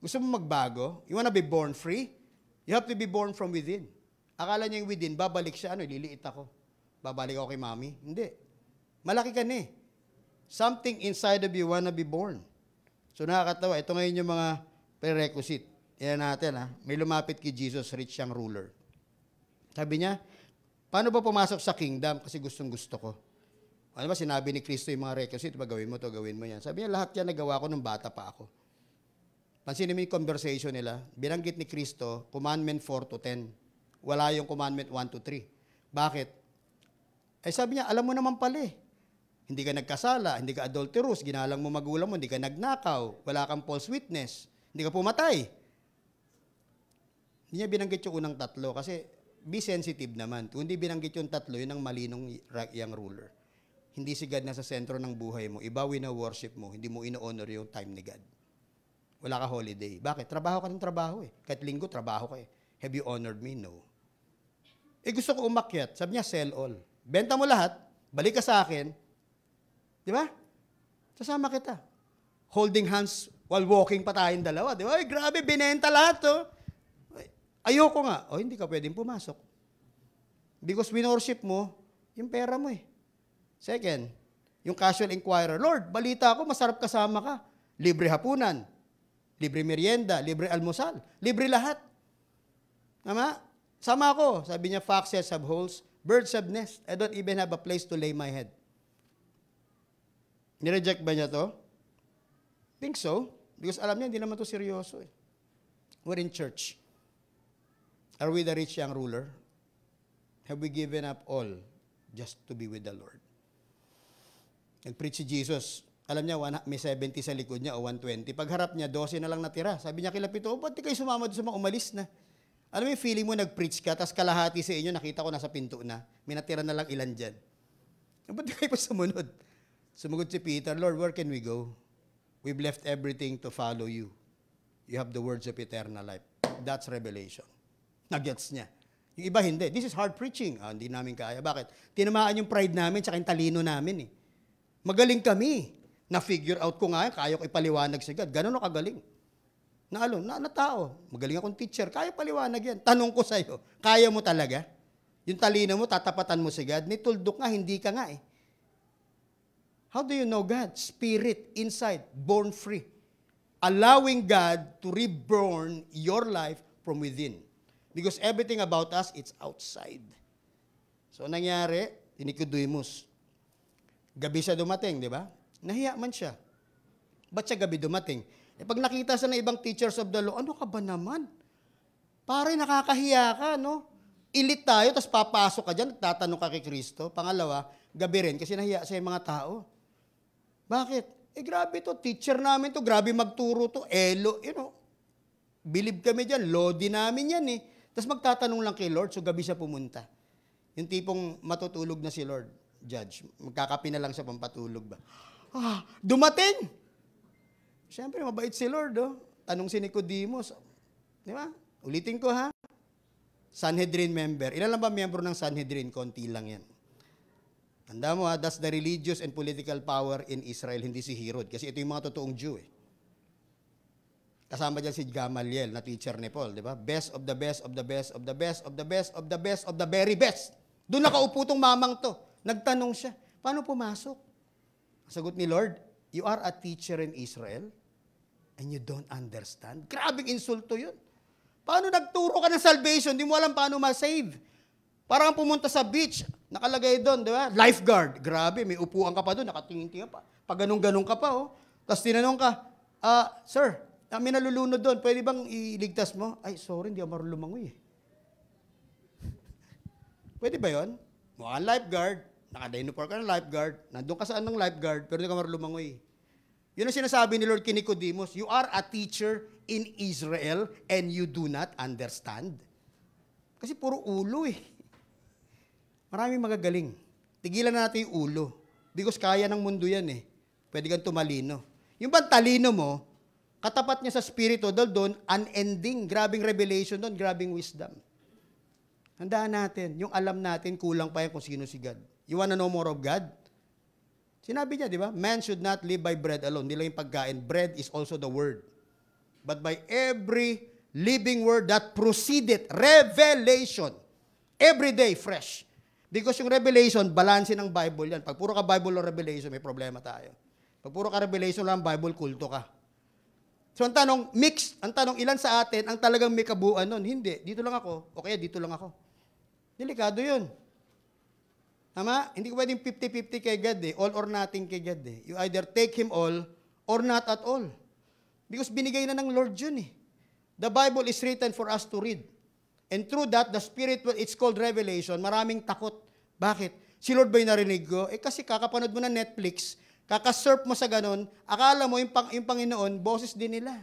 A: Gusto mo magbago? You wanna be born free? You have to be born from within. Akala niya yung within, babalik siya, liliit ako. Babalik ako kay mami? Hindi. Malaki ka na eh. Something inside of you wanna be born. So nakakatawa, ito ngayon yung mga prerequisite. Yan natin may lumapit kay Jesus, rich siyang ruler. Sabi niya, paano ba pumasok sa kingdom? Kasi gustong gusto ko. Ano ba, sinabi ni Kristo yung mga requisite, diba, gawin mo to, gawin mo yan. Sabi niya, lahat yan nagawa ko nung bata pa ako. Pansinin mo yung conversation nila, binanggit ni Kristo, commandment 4 to 10. Wala yung commandment 1 to 3. Bakit? Eh sabi niya, alam mo naman pala eh. Hindi ka nagkasala, hindi ka adulterous, ginalang mo magulang mo, hindi ka nagnakaw, wala kang false witness, hindi ka pumatay. Hindi niya binanggit yung unang tatlo kasi be sensitive naman. Kung hindi binanggit yung tatlo, yun ang malinong young ruler. Hindi si God nasa sentro ng buhay mo. Iba wina-worship mo, hindi mo ino-honor yung time ni God. Wala ka holiday. Bakit? Trabaho ka ng trabaho eh. Kahit linggo, trabaho ka eh. Have you honored me? No. Eh gusto ko umakyat. Sabi niya, sell all. Benta mo lahat, balik ka sa akin. Di ba? Sasama kita. Holding hands while walking pa tayong dalawa. Di ba? Ay, grabe, binenta lahat to. Ayoko nga. O, hindi ka pwedeng pumasok. Because winorship mo, yung pera mo eh. Second, yung casual inquirer, Lord, balita ko, masarap kasama ka. Libre hapunan, libre merienda, libre almusal, libre lahat. Tama? Sama ako. Sabi niya, foxes have holes, birds have nests. I don't even have a place to lay my head. Nireject ba niya to? Think so. Because alam niya, hindi naman to seryoso eh. We're in church. Are we the rich young ruler? Have we given up all just to be with the Lord? Nag-preach si Jesus. Alam niya, may 70 sa likod niya o 120. Pagharap niya, 12 na lang natira. Sabi niya kila Pito, ba't di kayo sumama doon sa mga umalis na? Alam mo yung feeling mo, nag-preach ka, tapos kalahati sa inyo, nakita ko nasa pinto na. May natira na lang ilan dyan. Ba't di kayo pa sumunod? Sumugod si Peter, Lord, where can we go? We've left everything to follow you. You have the words of eternal life. That's revelation. Nagets niya. Yung iba hindi. This is hard preaching. Hindi namin kaya. Bakit? Tinamaan yung pride namin tsaka yung talino namin eh. Magaling kami. Na-figure out ko nga, kaya ko ipaliwanag si God. Ganun o kagaling. Na tao. Magaling akong teacher. Kaya paliwanag yan. Tanong ko sa'yo, kaya mo talaga? Yung talino mo, tatapatan mo si God? Nituldok nga, hindi ka nga eh. How do you know God? Spirit, inside, born free. Allowing God to reborn your life from within. Because everything about us, it's outside. So, nangyari, Nicodemus. Gabi siya dumating, di ba? Nahiya man siya. Ba't siya gabi dumating? Eh, pag nakita sa ng ibang teachers of the law, ano ka ba naman? Pare, nakakahiya ka, no? Elite tayo, tapos papasok ka dyan, tatanong ka kay Kristo. Pangalawa, gabi rin, kasi nahiya sa mga tao. Bakit? Eh, grabe to. Teacher namin to. Grabe magturo to. Elo, believe kami dyan. Lodi namin yan eh. Tapos magtatanong lang kay Lord, so gabi siya pumunta. Yung tipong matutulog na si Lord, judge. Magkakapi na lang siya pampatulog ba? Dumating! Siyempre, mabait si Lord, oh. Tanong si Nicodemus. Di ba? Ulitin ko, ha? Sanhedrin member. Ilan lang ba member ng Sanhedrin? Konti lang yan. Tanda mo, ha? That's the religious and political power in Israel, hindi si Herod. Kasi ito yung mga totoong Jew, eh. Kasama dyan si Gamaliel, na teacher ni Paul, di ba? Best of the best of the best of the best of the best of the best of the very best. Doon nakaupo tong mamang to. Nagtanong siya, paano pumasok? Sagot ni Lord, you are a teacher in Israel and you don't understand. Grabing insulto yun. Paano nagturo ka ng salvation, di mo alam paano ma-save? Parang pumunta sa beach, nakalagay doon, di ba? Lifeguard. Grabe, may upuan ka pa doon, nakatingin-tingin pa. Pag ganun-ganun ka pa, oh. Tapos tinanong ka, sir, may nalulunod doon, pwede bang iligtas mo? Ay, sorry, hindi ako marunong lumangoy eh. Pwede ba yun? Mukhang lifeguard, naka-dinosaur ka ng lifeguard, nandun ka saan ng lifeguard, pero hindi ka marunong lumangoy. Yun ang sinasabi ni Lord kay Nicodemus, you are a teacher in Israel and you do not understand. Kasi puro ulo eh. Maraming magagaling. Tigilan na natin yung ulo. Because kaya ng mundo yan eh. Pwede kang tumalino. Yung bang talino mo, katapat niya sa spirito doon, unending, grabing revelation doon, grabing wisdom. Handaan natin, yung alam natin, kulang pa yan kung sino si God. You wanna know more of God? Sinabi niya, di ba? Man should not live by bread alone. Hindi lang yung pagkain. Bread is also the word. But by every living word that proceeded, revelation. Every day, fresh. Because yung revelation, balanse ng Bible yan. Pag puro ka Bible o revelation, may problema tayo. Pag puro ka revelation lang, Bible, kulto ka. So ang tanong, mixed. Ang tanong, ilan sa atin ang talagang may kabuuan nun? Hindi. Dito lang ako. O kaya dito lang ako. Delikado yun. Tama? Hindi ko pwedeng 50-50 kay God eh. All or nothing kay God eh. You either take Him all or not at all. Because binigay na ng Lord yun eh. The Bible is written for us to read. And through that, the Spirit, it's called revelation, maraming takot. Bakit? Si Lord ba'y narinig ko? Eh kasi kakapanood mo na Netflix, kakasurf mo sa ganon, akala mo yung Panginoon, boses din nila.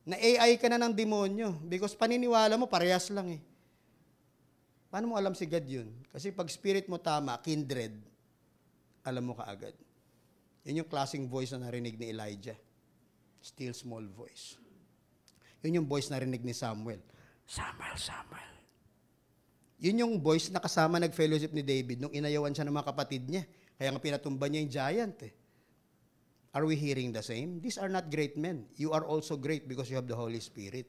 A: Na AI ka na ng demonyo. Because paniniwala mo, parehas lang eh. Paano mo alam si God yun? Kasi pag spirit mo tama, kindred, alam mo kaagad. Yun yung klaseng voice na narinig ni Elijah. Still small voice. Yun yung voice na narinig ni Samuel. Samuel, Samuel. Yun yung voice na kasama nag-fellowship ni David nung inayawan siya ng mga kapatid niya. Kaya nga pinatumba niya yung giant eh. Are we hearing the same? These are not great men. You are also great because you have the Holy Spirit.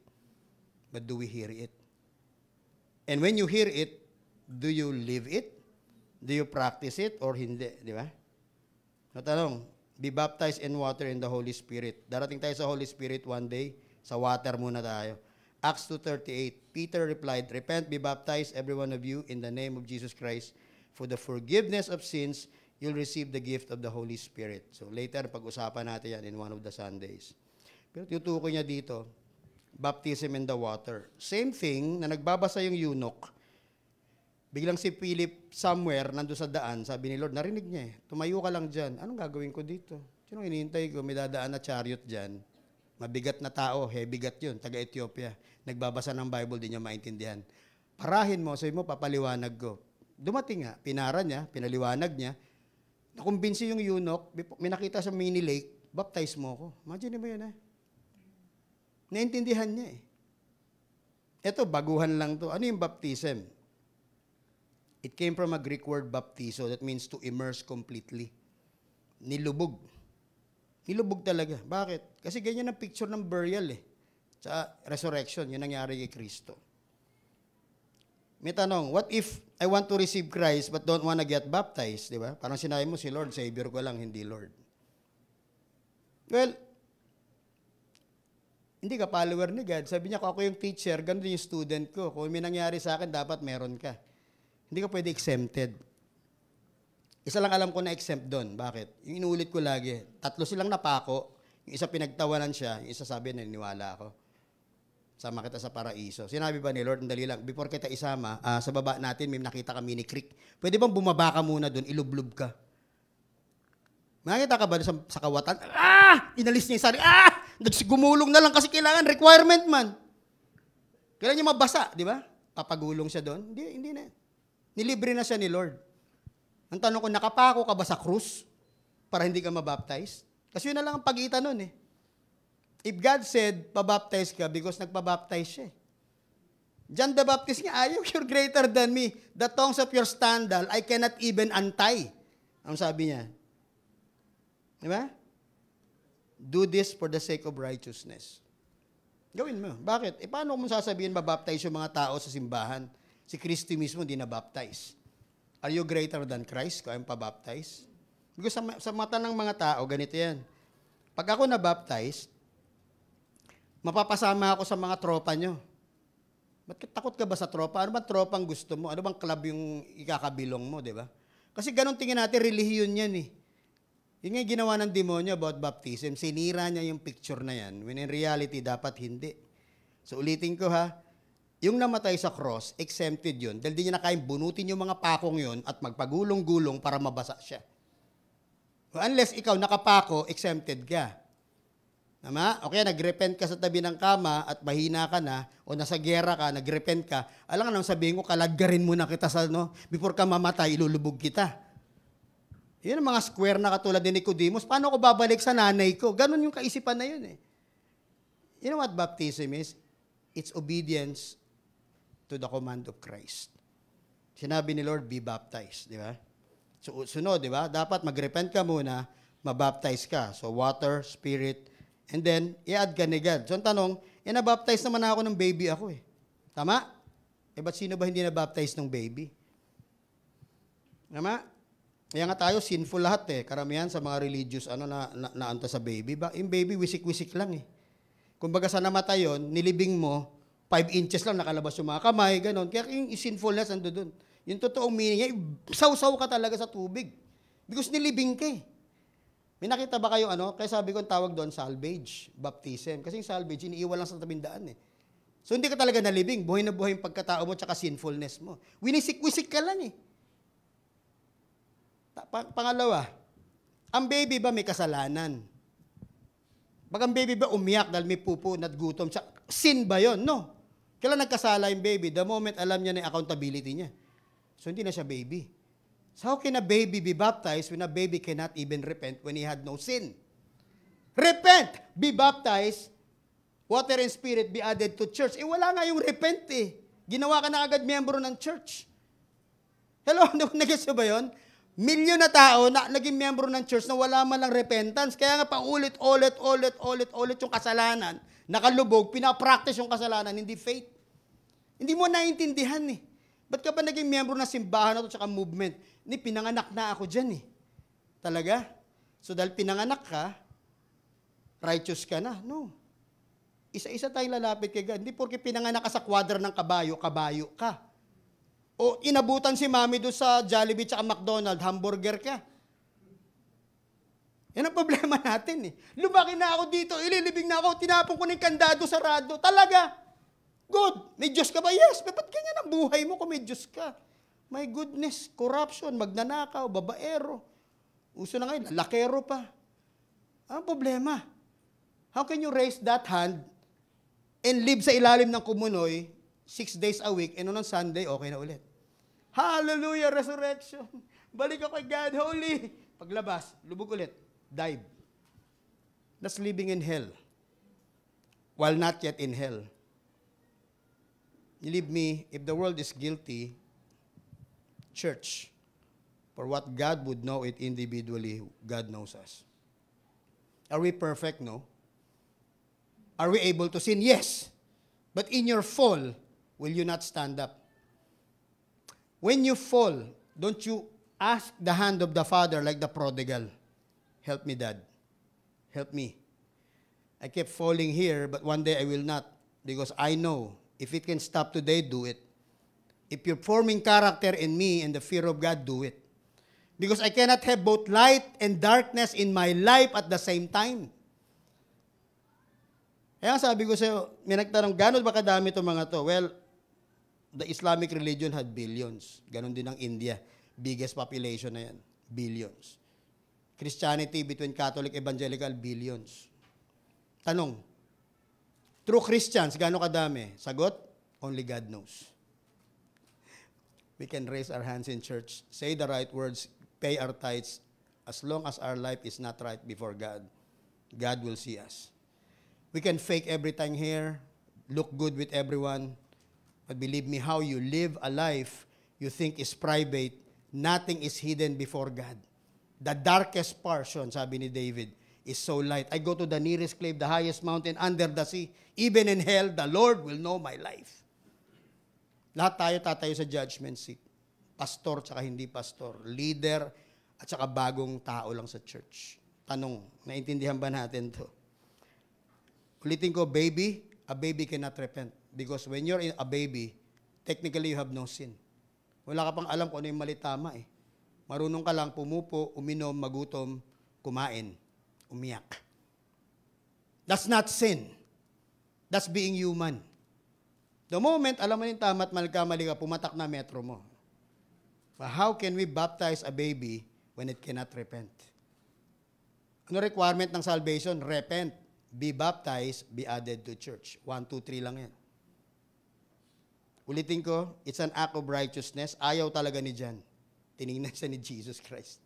A: But do we hear it? And when you hear it, do you live it? Do you practice it or hindi? Di ba? Natanong, be baptized in water and the Holy Spirit. Darating tayo sa Holy Spirit one day. Sa water muna tayo. Acts 2:38, Peter replied, repent, be baptized, every one of you, in the name of Jesus Christ, for the forgiveness of sins, you'll receive the gift of the Holy Spirit. So later, pag-usapan natin yan in one of the Sundays. Pero tutukoy niya dito, baptism in the water. Same thing, na nagbabasa yung eunuch. Biglang si Philip somewhere, nandun sa daan, sabi ni Lord, narinig niya eh, tumayo ka lang dyan. Anong gagawin ko dito? Sino hinihintay ko? May dadaan na chariot dyan. Mabigat na tao, heavy-gat yun, taga-Ethiopia. Nagbabasa ng Bible, di niya maintindihan. Parahin mo, sabi mo, papaliwanag ko. Dumating nga, pinara niya, pinaliwanag niya. Nakumbinsi yung eunuch, may nakita sa mini lake, baptize mo ako. Imagine mo yun eh. Naintindihan niya eh. Ito, baguhan lang to. Ano yung baptism? It came from a Greek word baptizo, that means to immerse completely. Nilubog. Nilubog talaga. Bakit? Kasi ganyan ang picture ng burial eh. Sa resurrection, yun nangyari kay Kristo. May tanong, what if I want to receive Christ but don't want to get baptized? Di ba? Parang sinabi mo, si Lord, Savior ko lang, hindi Lord. Well, hindi ka follower ni God. Sabi niya, kung ako yung teacher, ganun yung student ko. Kung may nangyari sa akin, dapat meron ka. Hindi ka pwede exempted. Isa lang alam ko na exempt doon. Bakit? Yung inuulit ko lagi, 3 silang napako, yung isa pinagtawanan siya, yung isa sabi, naniniwala ako. Sama kita sa paraiso. Sinabi ba ni Lord, ang dali lang, before kita isama, sa baba natin, may nakita kami ni creek. Pwede bang bumaba ka muna doon, ilublob ka? Makita ka ba sa kawatan? Inalis niya yung sari. Gumulong na lang kasi kailangan, requirement man. Kailangan niya mabasa, di ba? Papagulong siya doon. Hindi na. Nilibre na siya ni Lord. Ang tanong ko, nakapako ka ba sa krus para hindi ka mabaptize? Kasi yun na lang ang pagitan nun eh. If God said, pabaptize ka because nagpabaptize siya. John the Baptist niya, you're greater than me. The tongs of your sandal, I cannot even untie. Ang sabi niya. Di ba? Do this for the sake of righteousness. Gawin mo. Bakit? Paano mo sasabihin mabaptize yung mga tao sa simbahan? Si Kristo mismo hindi na-baptize. Are you greater than Christ kung I'm pabaptize? Because sa mata ng mga tao, ganito yan. Pag ako na-baptize, mapapasama ako sa mga tropa nyo. Ba't takot ka ba sa tropa? Ano bang tropang gusto mo? Ano bang club yung ikakabilong mo, di ba? Kasi ganun tingin natin, relihiyon yan eh. Yun nga ginawa ng demonyo about baptism. Sinira niya yung picture na yan. When in reality, dapat hindi. So ulitin ko ha, yung namatay sa cross, exempted yun. Dahil di niya na kayang bunutin yung mga pakong yun at magpagulong-gulong para mabasa siya. Unless ikaw nakapako, exempted ka. Tama? O kaya nagrepent ka sa tabi ng kama at mahina ka na, o nasa gera ka, nagrepent ka, alam nga nang sabihin ko, kalagarin muna kita sa, before ka mamatay, ilulubog kita. Yun ang mga square na katulad ni Nicodemus. Paano ko babalik sa nanay ko? Ganon yung kaisipan na yun eh. You know what baptism is? It's obedience to the command of Christ. Sinabi ni Lord, be baptized, di ba? So, sunod, di ba? Dapat mag-repent ka muna, mabaptize ka. So, water, spirit, and then, i-add ka ni God. So, ang tanong, nabaptize naman ako ng baby ako eh. Tama? Ba't sino ba hindi nabaptize ng baby? Tama? Kaya nga tayo, sinful lahat eh. Karamihan sa mga religious, naanta sa baby. Yung baby, wisik-wisik lang eh. Kumbaga sa namatay yun, nilibing mo, 5 inches lang nakalabas yung mga kamay, gano'n. Kaya yung sinfulness ando doon. Yung totoong meaning niya, sausaw ka talaga sa tubig. Because nilibing ka eh. May nakita ba kayo kaya sabi ko ang tawag doon, salvage, baptism. Kasi yung salvage, iniiwan lang sa tabindaan eh. So hindi ka talaga nalibing, buhay na buhay yung pagkatao mo tsaka sinfulness mo. Winisik ka lang eh. Pangalawa, ang baby ba may kasalanan? Pag ang baby ba umiyak dahil may pupo at gutom, sin ba yon? No. Kailan nagkasala yung baby? The moment alam niya na yung accountability niya. So hindi na siya baby. So how can a baby be baptized when a baby cannot even repent when he had no sin? Repent! Be baptized. Water and spirit be added to church. Wala nga yung repent eh. Ginawa ka na agad miyembro ng church. Hello? Nag-guess ba yun? Milyon na tao na naging miyembro ng church na wala man lang repentance. Kaya nga paulit yung kasalanan. Nakalubog, pinapractice yung kasalanan, hindi faith. Hindi mo naiintindihan eh. Ba't ka ba naging miyembro ng simbahan na ito tsaka movement? Pinanganak na ako dyan eh. Talaga? So dahil pinanganak ka, righteous ka na? No. Isa-isa tayong lalapit kay God. Hindi porke pinanganak ka sa kwadra ng kabayo, kabayo ka. O inabutan si mami doon sa Jollibee tsaka McDonald's, hamburger ka. Yan ang problema natin eh. Lumaki na ako dito, ililibing na ako, tinapon ko ng kandado sarado. Talaga. Good. May Diyos ka ba? Yes. Ba't ganyan ang buhay mo kung may Diyos ka? My goodness. Corruption, magnanakaw, babaero. Uso na ngayon, lakero pa. Ang problema? How can you raise that hand and live sa ilalim ng kumunoy 6 days a week and on Sunday, okay na ulit? Hallelujah, resurrection. Balik ako kay God, holy. Paglabas, lubog ulit. Dive. That's living in hell. While not yet in hell. Believe me, if the world is guilty, church, for what God would know it individually, God knows us. Are we perfect? No. Are we able to sin? Yes. But in your fall, will you not stand up? When you fall, don't you ask the hand of the Father like the prodigal? Help me, Dad. Help me. I kept falling here, but one day I will not. Because I know, if it can stop today, do it. If you're forming character in me and the fear of God, do it. Because I cannot have both light and darkness in my life at the same time. Kaya sabi ko sa'yo, may nagtanong, gano'n ba kadami itong mga to? Well, the Islamic religion had billions. Ganon din ang India. Biggest population na yan. Billions. Christianity between Catholic, Evangelical, billions. Tanong, true Christians, gano'n kadami? Sagot, only God knows. We can raise our hands in church, say the right words, pay our tithes. As long as our life is not right before God, God will see us. We can fake everything here, look good with everyone, but believe me, how you live a life you think is private, nothing is hidden before God. The darkest portion, sabi ni David, is so light. I go to the nearest cave, the highest mountain, under the sea. Even in hell, the Lord will know my life. Lahat tayo tatayo sa judgment seat. Pastor tsaka hindi pastor. Leader at tsaka bagong tao lang sa church. Tanong, naintindihan ba natin to? Ulitin ko, a baby cannot repent. Because when you're a baby, technically you have no sin. Wala ka pang alam kung ano yung mali tama eh. Marunong ka lang pumupo, uminom, magutom, kumain, umiyak. That's not sin. That's being human. The moment, alam mo yung tama at mali ka, pumatak na metro mo. But how can we baptize a baby when it cannot repent? Ano requirement ng salvation? Repent. Be baptized, be added to church. 1, 2, 3 lang yan. Ulitin ko, it's an act of righteousness. Ayaw talaga ni John. Tinignan siya ni Jesus Christ.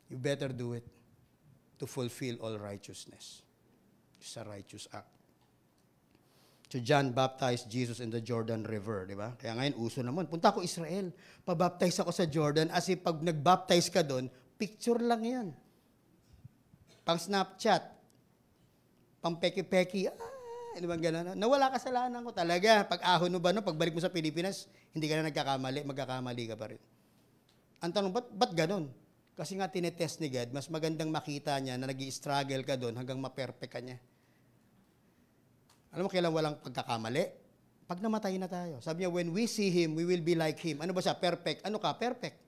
A: You better do it to fulfill all righteousness. It's a righteous act. So John baptized Jesus in the Jordan River, di ba? Kaya ngayon, uso naman. Punta ako Israel, pabaptize ako sa Jordan, as if pag nag-baptize ka doon, picture lang yan. Pang Snapchat, pang peki-peki, ano bang gano'n? Nawala kasalanan ko talaga. Pag ahon mo ba, no? Pagbalik mo sa Pilipinas, hindi ka na nagkakamali, magkakamali ka pa rin. Ang tanong, ba't gano'n? Kasi nga tinetest ni God, mas magandang makita niya na nag-i-struggle ka doon hanggang ma-perfect ka niya. Alam mo kailan walang pagkakamali? Pag namatay na tayo. Sabi niya, when we see Him, we will be like Him. Ano ba siya? Perfect. Ano ka? Perfect.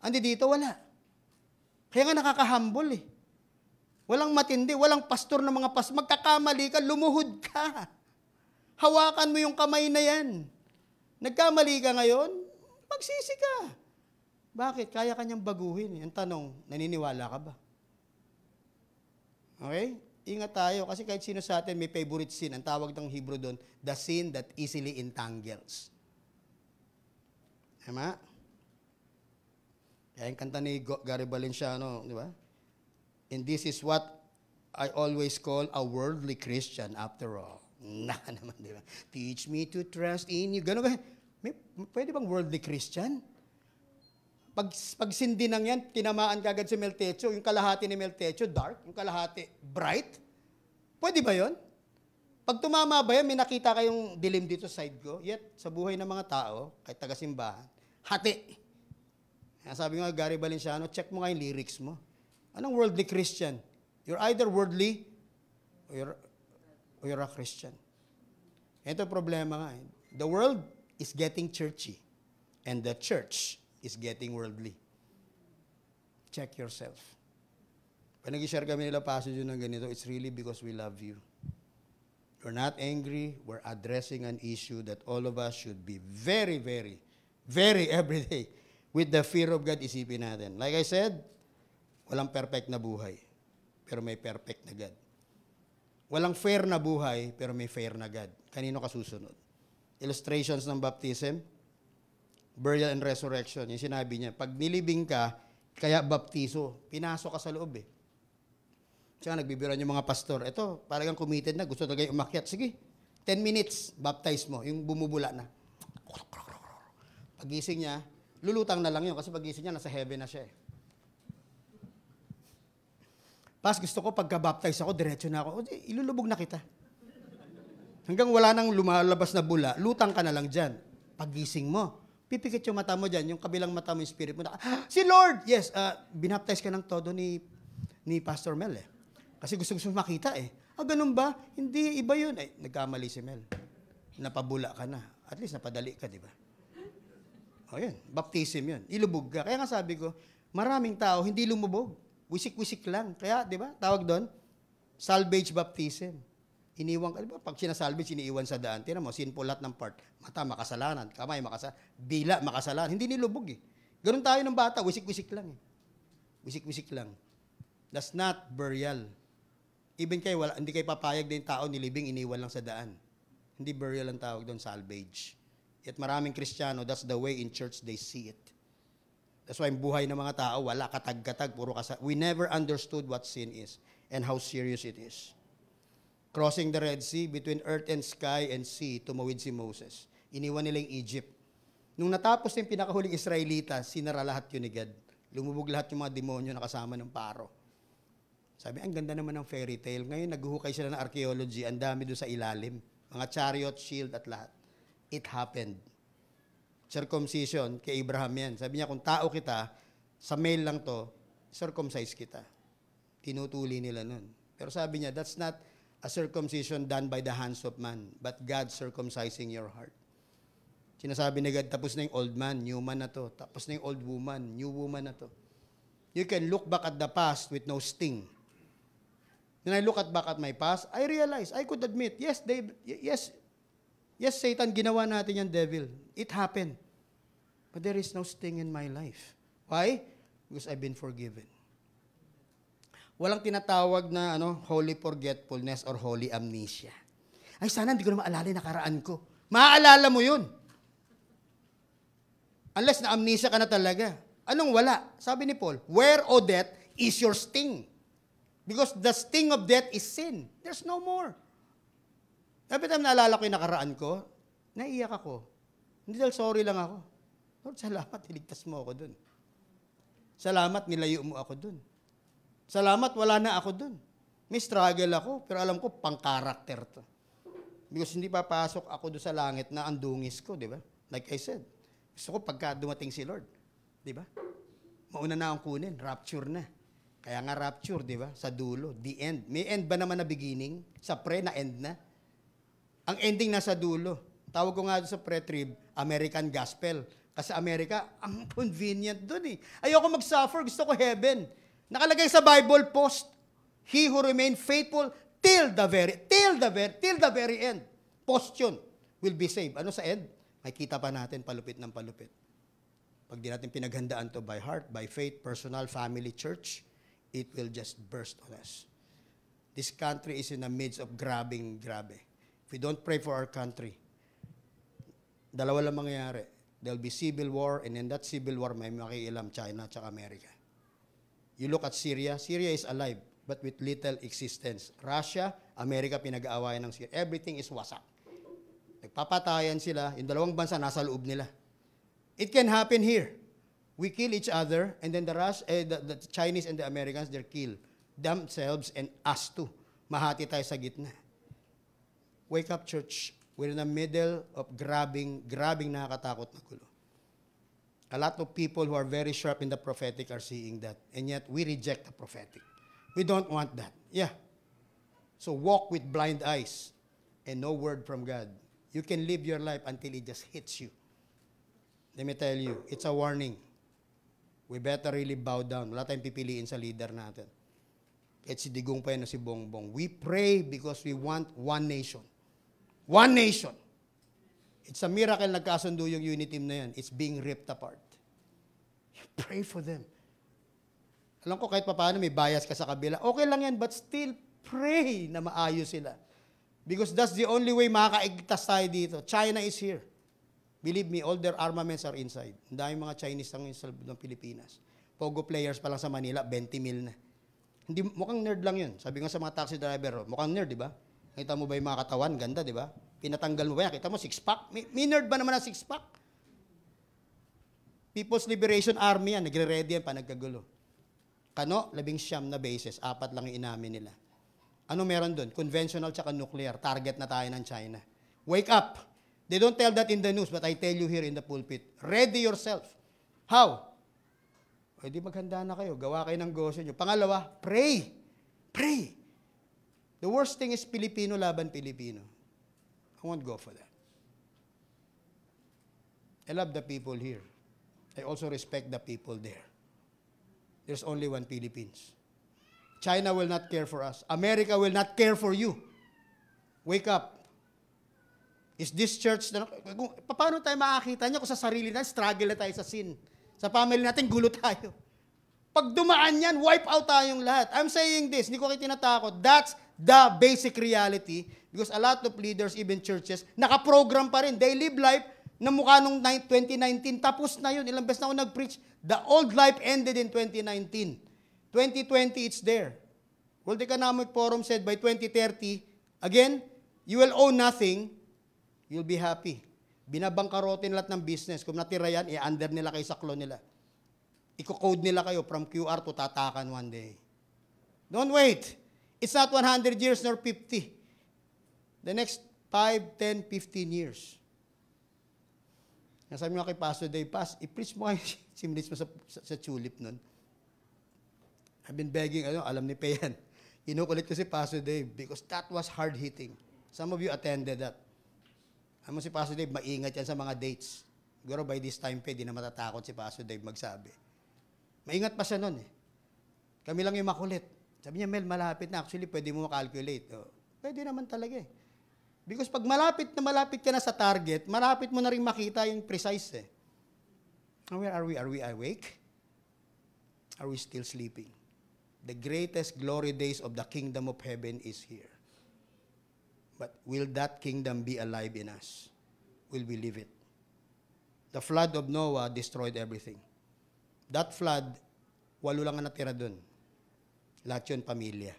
A: Andi dito, wala. Kaya nga nakaka-humble eh. Walang matindi, walang pastor na mga pastor. Magkakamali ka, lumuhod ka. Hawakan mo yung kamay na yan. Nagkamali ka ngayon, magsisi ka. Bakit? Kaya kanyang baguhin. Ang tanong, naniniwala ka ba? Okay? Ingat tayo kasi kahit sino sa atin may favorite sin. Ang tawag ng Hebrew doon, the sin that easily entangles. Tama? Kaya yung kanta ni Gary Valenciano, di ba? And this is what I always call a worldly Christian after all. Naka naman, di ba? Teach me to trust in you. Gano'n ba? Pwede bang worldly Christian? Pag sindi nang yan, tinamaan kagad si Meltecho, yung kalahati ni Meltecho, dark, yung kalahati, bright. Pwede ba yon? Pag tumama ba yan, may nakita kayong dilim dito sa side ko, yet sa buhay ng mga tao, kahit taga-simbahan, hati. Kaya sabi nga Gary Valenciano, check mo nga yung lyrics mo. Anong worldly Christian? You're either worldly or you're a Christian. Ito problema nga. The world is getting churchy and the church is getting worldly. Check yourself. Pag nag-share kami nila passage ng ganito, it's really because we love you. We're not angry. We're addressing an issue that all of us should be very, very, very every day with the fear of God isipin natin. Like I said, walang perfect na buhay, pero may perfect na God. Walang fair na buhay, pero may fair na God. Kanino ka susunod? Illustrations ng baptism, burial and resurrection. Yung sinabi niya, pag nilibing ka, kaya baptiso, pinasok ka sa loob eh. Siya nagbibiran yung mga pastor, eto, parang committed na, gusto talaga yung umakyat. Sige, 10 minutes, baptize mo, yung bumubula na. Pagising niya, lulutang na lang yun, kasi pagising niya, nasa heaven na siya eh. Pas, gusto ko, pagka-baptize ako, diretso na ako, ilulubog na kita. Hanggang wala nang lumalabas na bula, lutang ka na lang dyan. Pagising mo, pipikit yung mata mo dyan, yung kabilang mata mo, yung spirit mo, si Lord! Yes, binaptize ka ng todo ni Pastor Mel eh. Kasi gusto makita eh. Ganun ba? Hindi, iba yun. Ay, nagkamali si Mel. Napabula ka na. At least napadali ka, di ba? O yun, baptism yun. Ilubog ka. Kaya nga sabi ko, maraming tao hindi lumubog. Wisik-wisik lang. Kaya, di ba, tawag doon, salvage baptism. Iniwan ka, di ba? Pag sinasalvage, iniiwan sa daan. Tinan mo, sinful lahat ng part. Mata, makasalanan. Kamay, makasalanan. Dila, makasalanan. Hindi nilubog eh. Ganun tayo ng bata, wisik-wisik lang eh. Wisik-wisik lang. That's not burial. Even kayo, hindi kayo papayag din tao nilibing, iniwan lang sa daan. Hindi burial ang tawag doon, salvage. Yet maraming Kristiyano, that's the way in church they see it. That's why yung buhay ng mga tao, wala katag-katag, puro we never understood what sin is and how serious it is. Crossing the Red Sea, between earth and sky and sea, tumawid si Moses. Iniwan nila yung Egypt. Nung natapos yung pinakahuling Israelita, sinara lahat yun ni God. Lumubog lahat yung mga demonyo na kasama ng paro. Sabi, ang ganda naman ng fairy tale. Ngayon, naghuhukay sila ng archaeology, ang dami doon sa ilalim. Mga chariot, shield, at lahat. It happened. Circumcision, kay Abraham yan. Sabi niya, kung tao kita, sa male lang to, circumcise kita. Tinutuli nila nun. Pero sabi niya, that's not a circumcision done by the hands of man, but God circumcising your heart. Sinasabi ni God, tapos na yung old man, new man na to. Tapos na yung old woman, new woman na to. You can look back at the past with no sting. When I look back at my past, I realize, I could admit, yes, Satan, ginawa natin yung devil. It happened. But there is no sting in my life. Why? Because I've been forgiven. Walang tinatawag na holy forgetfulness or holy amnesia. Ay, sana hindi ko na maalala yung nakaraan ko. Maaalala mo yun. Unless na amnesia ka na talaga. Anong wala? Sabi ni Paul, where, O death, is your sting? Because the sting of death is sin. There's no more. Every time naalala ko yung nakaraan ko, naiiyak ako. Hindi dahil sorry lang ako. Lord, salamat, niligtas mo ako dun. Salamat, nilayo mo ako dun. Salamat, wala na ako dun. May struggle ako, pero alam ko, pang-karakter to. Because hindi papasok ako doon sa langit na andungis ko, di ba? Like I said, gusto ko pagka dumating si Lord, di ba? Mauna na akong kunin, rapture na. Kaya nga rapture, di ba? Sa dulo, the end. May end ba naman na beginning? Sa pre, na end na? Ang ending nasa dulo. Tawag ko nga doon sa pre-trib, American Gospel. Kasi Amerika, ang convenient doon eh. Ayoko mag-suffer, gusto ko heaven. Nakalagay sa Bible post, he who remain faithful till the very end. Post yun, will be saved. Ano sa end? Makikita pa natin palupit ng palupit. Pag di natin pinaghandaan to by heart, by faith, personal, family, church, it will just burst on us. This country is in the midst of grabe. If we don't pray for our country, dalawa lang mangyayari. There'll be civil war, and in that civil war, may makialam China at America. You look at Syria. Syria is alive, but with little existence. Russia, Amerika, pinag-aawayan ng Syria. Everything is wasak. Nagpapatayan sila. Yung dalawang bansa, nasa loob nila. It can happen here. We kill each other, and then the Chinese and the Americans, they kill themselves and us too. Mahati tayo sa gitna. Wake up, church. We're in the middle of grabing nakakatakot na gulo. A lot of people who are very sharp in the prophetic are seeing that, and yet we reject the prophetic. We don't want that. Yeah. So walk with blind eyes and no word from God. You can live your life until it just hits you. Let me tell you, it's a warning. We better really bow down. Wala tayong pipiliin sa leader natin. Kahit si Digong pa yan o si Bongbong. We pray because we want one nation. One nation. It's a miracle nagkasundo yung unity team na yan. It's being ripped apart. You pray for them. Alam ko kahit paano may bias ka sa kabila. Okay lang yan, but still pray na maayos sila. Because that's the only way makakaigtas tayo dito. China is here. Believe me, all their armaments are inside. Ang daming mga Chinese lang sa loob ng Pilipinas. Pogo players pa lang sa Manila, 20 mil na. Hindi, mukhang nerd lang yun. Sabi nga sa mga taxi driver, mukhang nerd, di ba? Kita mo ba yung mga katawan? Ganda, di ba? Pinatanggal mo ba yan? Kita mo, six-pack? May nerd ba naman na six-pack? People's Liberation Army yan. Nagre-ready yan pa, nagkagulo. Kano, 19 na bases. 4 lang yung inamin nila. Ano meron doon? Conventional tsaka nuclear. Target na tayo ng China. Wake up! They don't tell that in the news, but I tell you here in the pulpit. Ready yourself. How? O, di maghanda na kayo. Gawa kayo ng gosyo nyo. Pangalawa, pray. Pray. The worst thing is Pilipino laban Pilipino. I won't go for that. I love the people here. I also respect the people there. There's only one Philippines. China will not care for us. America will not care for you. Wake up. Is this church, paano tayo makakita niya kung sa sarili natin, struggle na tayo sa sin. Sa family natin, gulo tayo. Pag dumaan yan, wipe out tayong lahat. I'm saying this, hindi ko kayo tinatakot. That's the basic reality because a lot of leaders, even churches, nakaprogram pa rin. They live life na mukha nung 2019. Tapos na yun. Ilang beses na ako nag-preach. The old life ended in 2019. 2020, it's there. World Economic Forum said by 2030, again, you will own nothing, you'll be happy. Binabangkarotin lahat ng business. Kung natira yan, i-under nila kayo sa clone nila. Iko-code nila kayo from QR to tatakan one day. Don't wait. It's not 100 years nor 50. The next 5, 10, 15 years. Nasabi mo kay Pastor Dave, i-preach mo kayo similits mo sa tulip nun. I've been begging, alam ni Payan. Kinukulit ko si Pastor Dave because that was hard-hitting. Some of you attended that. Alam mo si Pastor Dave, maingat yan sa mga dates. Siguro by this time pa, di na matatakot si Pastor Dave magsabi. Maingat pa siya nun eh. Kami lang yung makulit. Sabi niya, Mel, malapit na. Actually, pwede mo makalculate. Pwede naman talaga eh. Because pag malapit ka na sa target, malapit mo na rin makita yung precise eh. Where are we? Are we awake? Are we still sleeping? The greatest glory days of the kingdom of heaven is here. But will that kingdom be alive in us? Will we live it? The flood of Noah destroyed everything. That flood, 8 lang ang natira dun. Lahat yun, pamilya.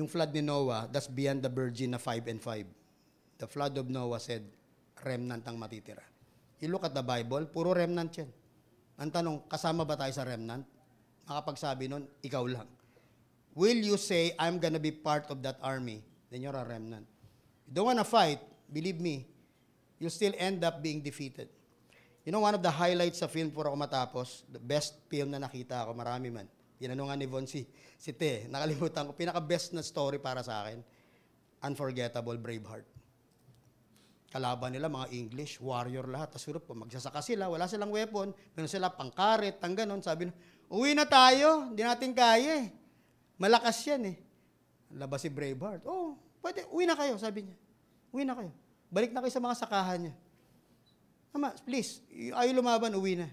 A: Yung flood ni Noah, that's beyond the virgin na 5 and 5. The flood of Noah said, remnant ang matitira. You look at the Bible, puro remnant yan. Ang tanong, kasama ba tayo sa remnant? Makapagsabi nun, ikaw lang. Will you say, I'm gonna be part of that army? Then you're a remnant. You don't wanna fight, believe me, you'll still end up being defeated. You know, one of the highlights sa film puro ako matapos, the best film na nakita ako, marami man. Tinanungan ni Von si Te, nakalimutan ko, pinaka-best na story para sa akin. unforgettable Braveheart. Kalaban nila, mga English, warrior lahat. Tapos po, magsasaka sila, wala silang weapon, meron sila pangkaret, tang ganon. Sabi na, uwi na tayo, hindi natin kaya eh. Malakas yan eh. Labas si Braveheart. Oh, pwede, uwi na kayo, sabi niya. Uwi na kayo. Balik na kayo sa mga sakahan niya. Ama, please, ayaw lumaban, uwi na.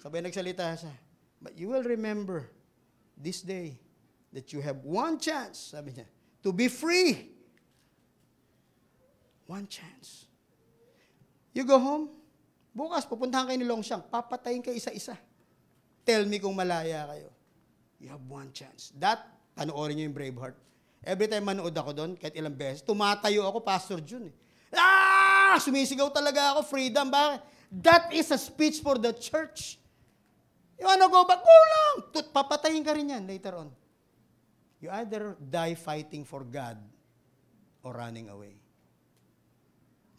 A: Sabay nagsalita siya. But you will remember this day that you have one chance, sabi niya, to be free. One chance. You go home, bukas pupuntahan kayo ni Longshang, papatayin kayo isa-isa. Tell me kung malaya kayo. You have one chance. That, panoorin niyo yung Braveheart. Every time manood ako doon, kahit ilang beses, tumatayo ako, Pastor Jun. Sumisigaw talaga ako, freedom. Bakit? That is a speech for the church. You wanna go back? Go lang! Papatayin ka rin yan later on. You either die fighting for God or running away.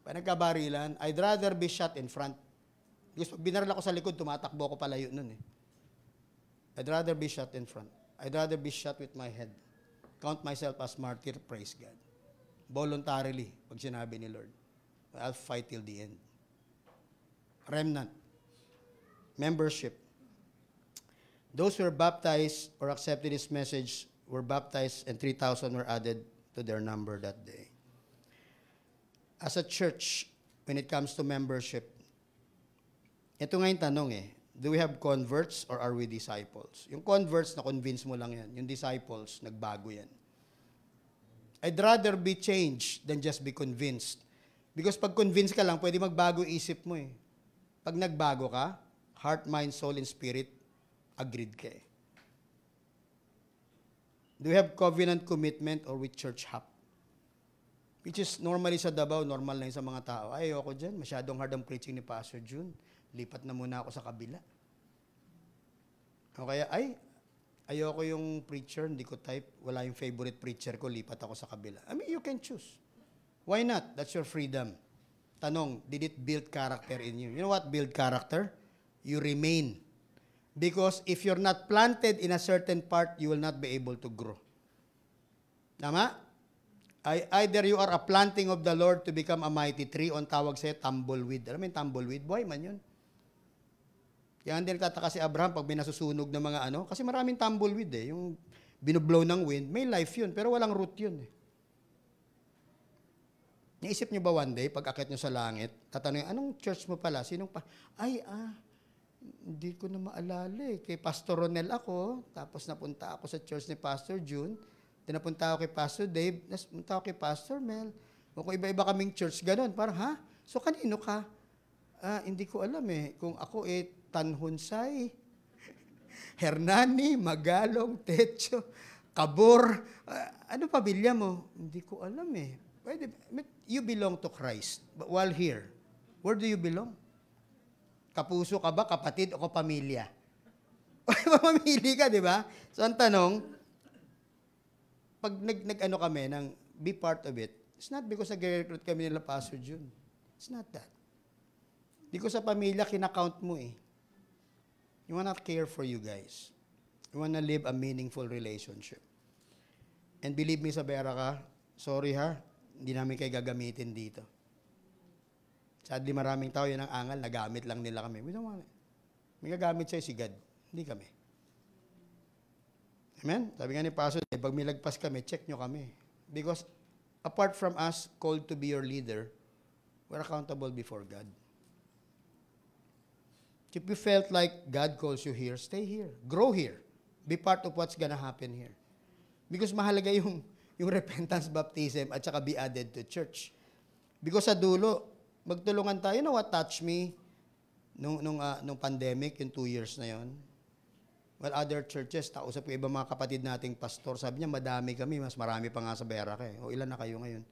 A: Pag nagkabarilan, I'd rather be shot in front. Because pag binaril ako sa likod, tumatakbo ako palayo nun eh. I'd rather be shot in front. I'd rather be shot with my head. Count myself as martyr, praise God. Voluntarily, pag sinabi ni Lord. I'll fight till the end. Remnant. Membership. Those who were baptized or accepted this message were baptized and 3,000 were added to their number that day. As a church, when it comes to membership, ito nga yung tanong eh, do we have converts or are we disciples? Yung converts, na-convince mo lang yan. Yung disciples, nagbago yan. I'd rather be changed than just be convinced. Because pag convinced ka lang, pwede magbago isip mo eh. Pag nagbago ka, heart, mind, soul, and spirit, agreed ka eh. Do we have covenant commitment or with church hop? Which is normally sa Davao, normal na yun sa mga tao. Ay, ayoko dyan, masyadong hard ang preaching ni Pastor June. Lipat na muna ako sa kabila. O kaya, ayoko yung preacher, hindi ko type, wala yung favorite preacher ko, lipat ako sa kabila. I mean, you can choose. Why not? That's your freedom. Tanong, did it build character in you? You know what build character? You remain. Because if you're not planted in a certain part, you will not be able to grow. Tama? Either you are a planting of the Lord to become a mighty tree, o ang tawag sa'yo, tumbleweed. Alam mo yung tumbleweed? Buhay man yun. Kaya hindi nagtataka si Abraham pag binasusunog ng mga ano, kasi maraming tumbleweed eh. Yung binublow ng wind, may life yun, pero walang root yun eh. Naisip nyo ba one day, pag akit nyo sa langit, tatanungin, anong church mo pala? Sinong pa? Hindi ko na maalala eh. Kay Pastor Ronel ako, tapos napunta ako sa church ni Pastor June, napunta ako kay Pastor Dave, napunta ako kay Pastor Mel, o kung iba-iba kaming church, ganun. Parang, ha? So, kanino ka? Hindi ko alam eh. Kung ako Tanhunsay, Hernani, Magalong, Techo, Kabor, ano pamilya mo? Hindi ko alam eh. Pwede, you belong to Christ. But while here, where do you belong? Kapuso ka ba, kapatid, o kapamilya? Pamili ka, di ba? So, ang tanong, pag nag-ano kami, ng be part of it, it's not because nag-recruit kami nila Pastor June. It's not that. Because sa pamilya, kinakount mo eh. You wanna care for you guys. You wanna live a meaningful relationship. And believe me, Sabera ka, sorry ha, hindi namin kayo gagamitin dito. Sadly, maraming tao, yun ang angal, nagamit lang nila kami. We don't want it. May gagamit sa'yo si God, hindi kami. Amen? Sabi nga ni Pastor, pag may lagpas kami, check nyo kami. Because apart from us, called to be your leader, we're accountable before God. If you felt like God calls you here, stay here. Grow here. Be part of what's gonna happen here. Because mahalaga yung repentance baptism at saka be added to church. Because sa dulo, magtulungan tayo. You know what touched me nung pandemic, yung 2 years na yon? Well, other churches, tausap ko iba mga kapatid nating pastor, sabi niya, madami kami, mas marami pa nga sa Berak eh. O ilan na kayo ngayon?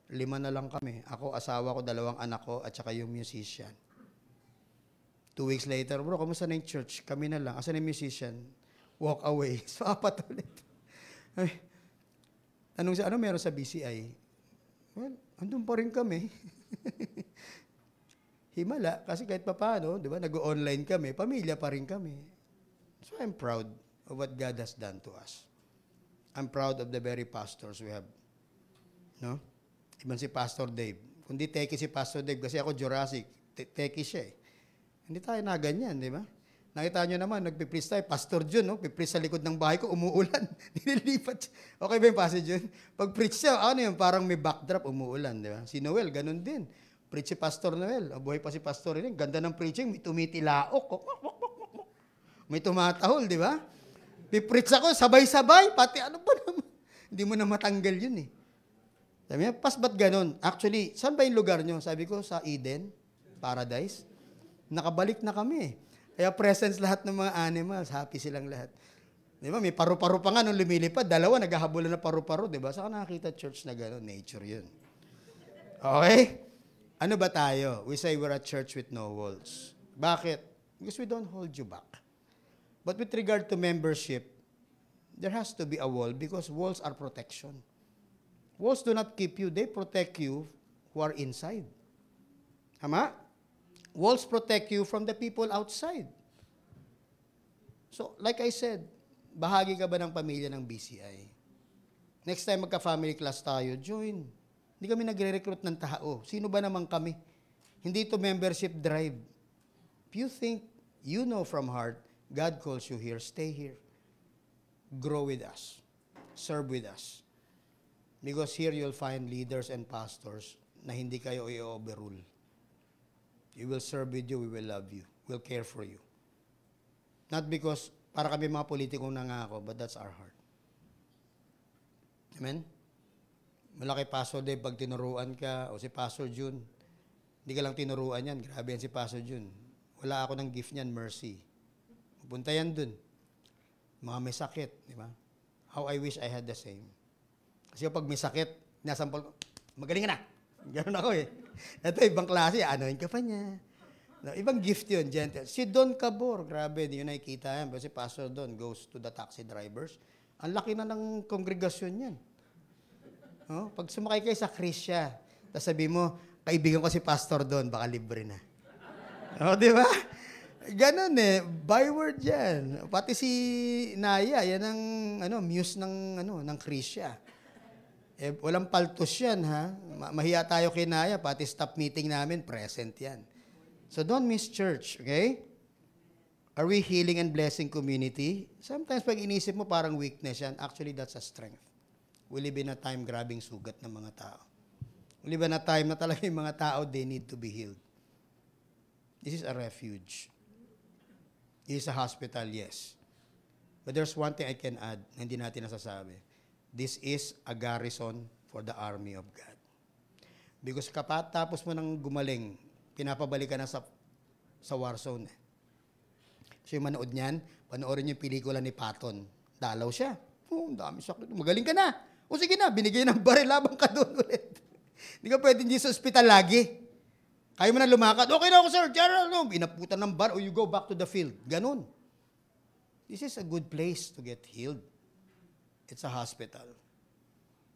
A: 5 na lang kami. Ako, asawa ko, 2 anak ko, at saka yung musician. 2 weeks later, bro, kamusta na yung church? Kami na lang. Asan yung musician? Walk away. So, 4 ulit. Ay, tanong sa, ano meron sa BCI? Well, andun pa rin kami. Himala, kasi kahit pa paano, di ba, nag-online kami, pamilya pa rin kami. So I'm proud of what God has done to us. I'm proud of the very pastors we have No? Iban si Pastor Dave. Kundi teki si Pastor Dave, kasi ako Jurassic, teki siya eh. Hindi tayo na ganyan, di ba? Nakita nyo naman, nagpipreach tayo, Pastor Jun, no? Pipreach sa likod ng bahay ko, umuulan. Nililipat siya. Okay ba yung Pastor Jun? Pag preach siya, ano yun, parang may backdrop, umuulan, di ba? Si Noel, ganun din. Preach si Pastor Noel. Buhay pa si Pastor rin. Ganda ng preaching, may tumitilaok. May tumatahol, di ba? Pipreach ako, sabay-sabay, pati ano ba naman? Hindi mo na matanggal yun eh. Sabi niya, ba't ganun? Actually, saan ba yung lugar nyo? Sabi ko, sa Eden, Paradise. Nakabalik na kami eh. Kaya presence lahat ng mga animals, happy silang lahat. Di ba? May paru-paro pa nga nung lumilipad, dalawa naghahabulan na paru-paro, di ba? Saan nakakita church na gano'n? Nature yun. Okay? Ano ba tayo? We say we're a church with no walls. Bakit? Because we don't hold you back. But with regard to membership, there has to be a wall because walls are protection. Walls do not keep you, they protect you who are inside. Tama? Walls protect you from the people outside. So, like I said, bahagi ka ba ng pamilya ng BCI? Next time magka-family class tayo, join. Hindi kami nagre-recruit ng tao. Sino ba naman kami? Hindi ito membership drive. If you think, you know from heart, God calls you here, stay here. Grow with us. Serve with us. Because here you'll find leaders and pastors na hindi kayo i-overrule. We will serve with you, we will love you, we'll care for you. Not because para kami mga politikong nangako, but that's our heart. Amen? Malaki Pastor Dave, pag tinuruan ka, o si Pastor June, hindi ka lang tinuruan yan, grabe yan si Pastor June. Wala ako ng gift niyan, mercy. Pupunta yan dun. Mga may sakit, di ba? How I wish I had the same. Kasi pag may sakit, nasampal ko, magaling ka na. Ganun ako eh. Ito, ibang klase, anoin ka pa niya. No, ibang gift yun, gentle. Si Don Cabor, grabe, di yun nakikita yan. Kasi Pastor Don goes to the taxi drivers. Ang laki na ng kongregasyon yan. Oh, pag sumakay kayo sa Krisya, tapos sabi mo, kaibigan ko si Pastor Don, baka libre na. Oh, di ba? Ganon eh, byword yan. Pati si Naya, yan ang muse ng Krisya. Eh, walang paltos yan, ha? Mahiya tayo kay Naya, pati staff meeting namin, present yan. So don't miss church, okay? Are we healing and blessing community? Sometimes pag inisip mo parang weakness yan, actually that's a strength. We live in a time grabing sugat ng mga tao. We live in a time na talaga yung mga tao, they need to be healed. This is a refuge. This is a hospital, yes. But there's one thing I can add na hindi natin nasasabi. This is a garrison for the army of God. Because tapos mo nang gumaling, pinapabalik ka na sa war zone. So yung manood niyan, panoorin yung pelikula ni Patton. Dalaw siya. Oh, dami sakit. Magaling ka na. O sige na, binigay ng baril, labang ka doon ulit. Hindi ka pwedeng dito sa ospital lagi. Kaya mo na lumakad. Okay na ako, sir. General, no. Inaputan ng bar, or you go back to the field. Ganon. This is a good place to get healed. It's a hospital.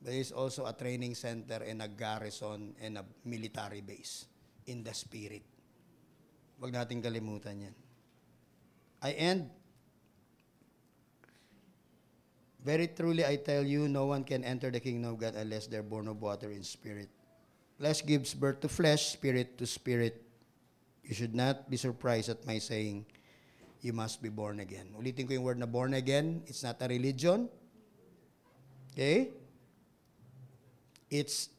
A: There is also a training center and a garrison and a military base in the spirit. Huwag natin kalimutan yan. I end. Very truly, I tell you, no one can enter the kingdom of God unless they're born of water and spirit. Flesh gives birth to flesh, spirit to spirit. You should not be surprised at my saying, you must be born again. Ulitin ko yung word na born again. It's not a religion. Okay? It's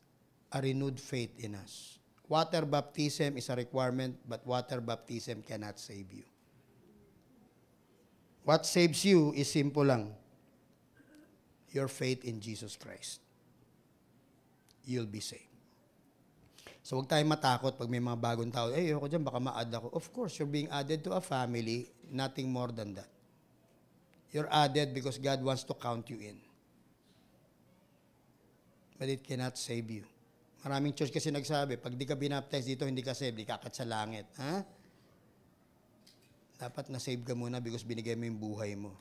A: a renewed faith in us. Water baptism is a requirement, but water baptism cannot save you. What saves you is simple lang. Your faith in Jesus Christ. You'll be saved. So huwag tayong matakot pag may mga bagong tao. Eh, ako dyan, baka ma-add ako. Of course, you're being added to a family, nothing more than that. You're added because God wants to count you in. But it cannot save you. Maraming church kasi nagsabi, pag di ka binaptize dito, hindi ka saved, di ka akat sa langit. Ha? Dapat na-save ka muna because binigay mo yung buhay mo.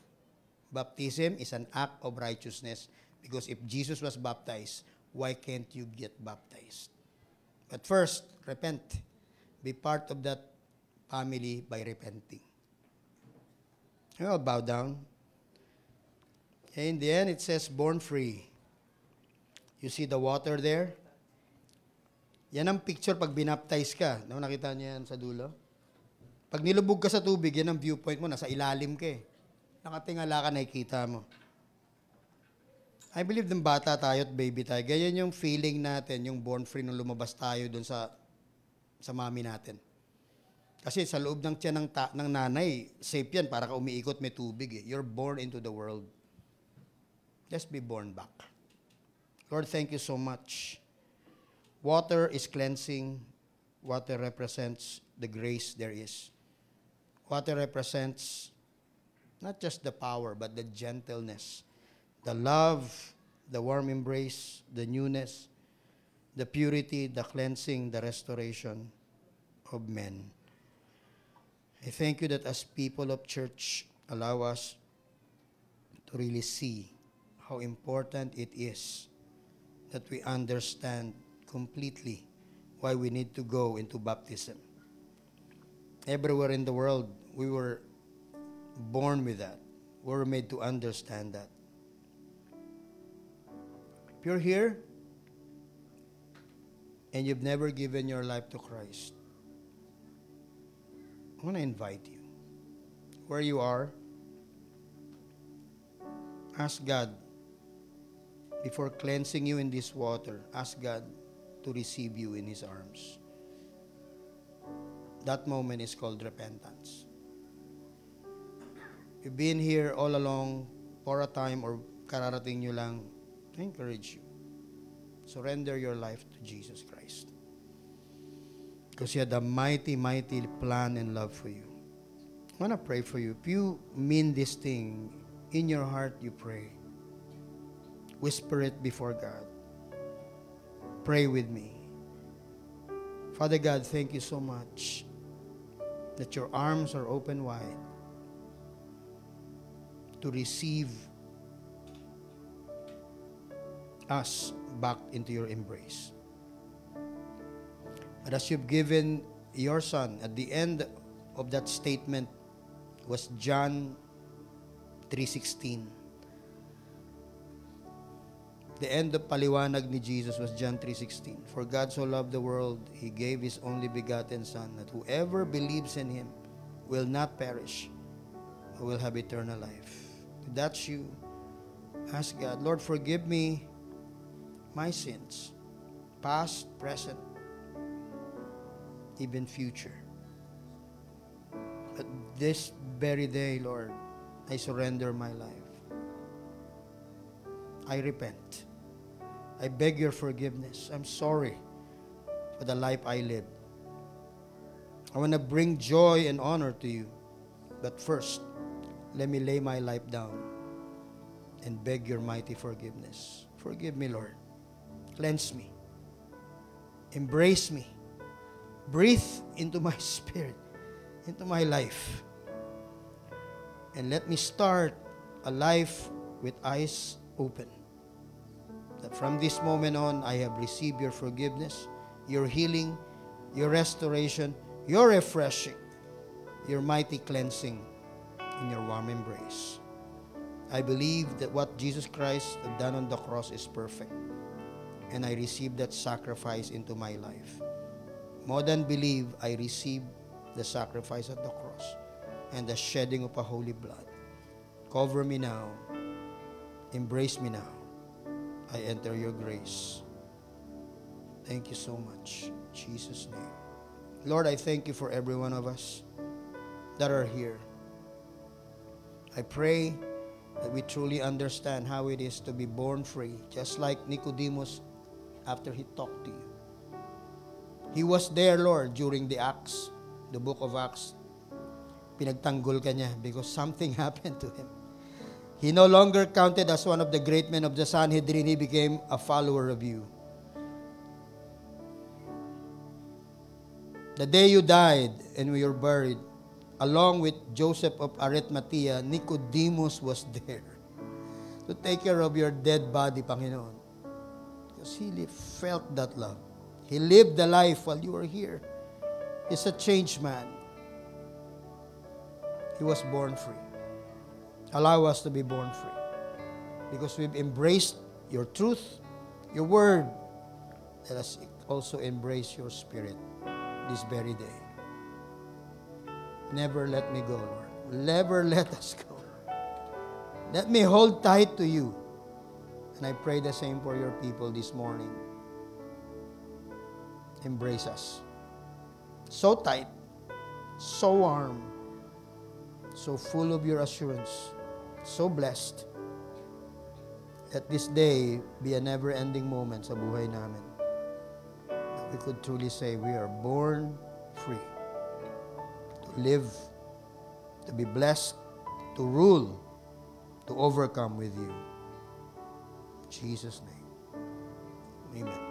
A: Baptism is an act of righteousness because if Jesus was baptized, why can't you get baptized? But first, repent. Be part of that family by repenting. You know, bow down. Okay, in the end, it says, born free. You see the water there? Yan ang picture pag binaptize ka. No, nakita niyo yan sa dulo? Pag nilubog ka sa tubig, yan ang viewpoint mo. Nasa ilalim ka eh. Nakatingala ka, nakikita mo. I believe ng bata tayo at baby tayo. Ganyan yung feeling natin, yung born free nung lumabas tayo dun sa mami natin. Kasi sa loob ng tiyan ng nanay, safe yan, para ka umiikot may tubig eh. You're born into the world. Let's be born back. Lord, thank you so much. Water is cleansing. Water represents the grace there is. Water represents not just the power, but the gentleness, the love, the warm embrace, the newness, the purity, the cleansing, the restoration of men. I thank you that as people of church, allow us to really see how important it is that we understand completely why we need to go into baptism. Everywhere in the world, we were born with that. We were made to understand that. If you're here and you've never given your life to Christ, I want to invite you. Where you are, ask God, before cleansing you in this water, ask God to receive you in His arms. That moment is called repentance. You've been here all along for a time or kararating nyo lang, I encourage you. Surrender your life to Jesus Christ. Because He had a mighty, mighty plan and love for you. I want to pray for you. If you mean this thing, in your heart you pray. Whisper it before God. Pray with me. Father God, thank you so much that your arms are open wide to receive us back into your embrace. And as you've given your Son, at the end of that statement was John 3:16. The end of paliwanag ni Jesus was John 3:16. For God so loved the world, He gave His only begotten Son, that whoever believes in Him will not perish, but will have eternal life. If that's you, ask God, Lord, forgive me my sins, past, present, even future. But this very day, Lord, I surrender my life. I repent. I beg your forgiveness. I'm sorry for the life I lived. I want to bring joy and honor to you. But first, let me lay my life down and beg your mighty forgiveness. Forgive me, Lord. Cleanse me. Embrace me. Breathe into my spirit, into my life. And let me start a life with eyes open. That from this moment on, I have received your forgiveness, your healing, your restoration, your refreshing, your mighty cleansing in your warm embrace. I believe that what Jesus Christ had done on the cross is perfect. And I receive that sacrifice into my life. More than believe, I receive the sacrifice at the cross and the shedding of a holy blood. Cover me now. Embrace me now. I enter your grace. Thank you so much. In Jesus' name. Lord, I thank you for every one of us that are here. I pray that we truly understand how it is to be born free, just like Nicodemus after he talked to you. He was there, Lord, during the Acts, the book of Acts. Pinagtanggol ka niya because something happened to him. He no longer counted as one of the great men of the Sanhedrin. He became a follower of you. The day you died and we were buried, along with Joseph of Arimathea, Nicodemus was there to take care of your dead body, Panginoon. Because he felt that love. He lived the life while you were here. He's a changed man. He was born free. Allow us to be born free. Because we've embraced your truth, your word. Let us also embrace your spirit this very day. Never let me go, Lord. Never let us go. Let me hold tight to you. And I pray the same for your people this morning. Embrace us. So tight, so warm, so full of your assurance, so blessed. Let this day be a never-ending moment sa buhay namin. That we could truly say we are born free. To live, to be blessed, to rule, to overcome with you. In Jesus' name. Amen.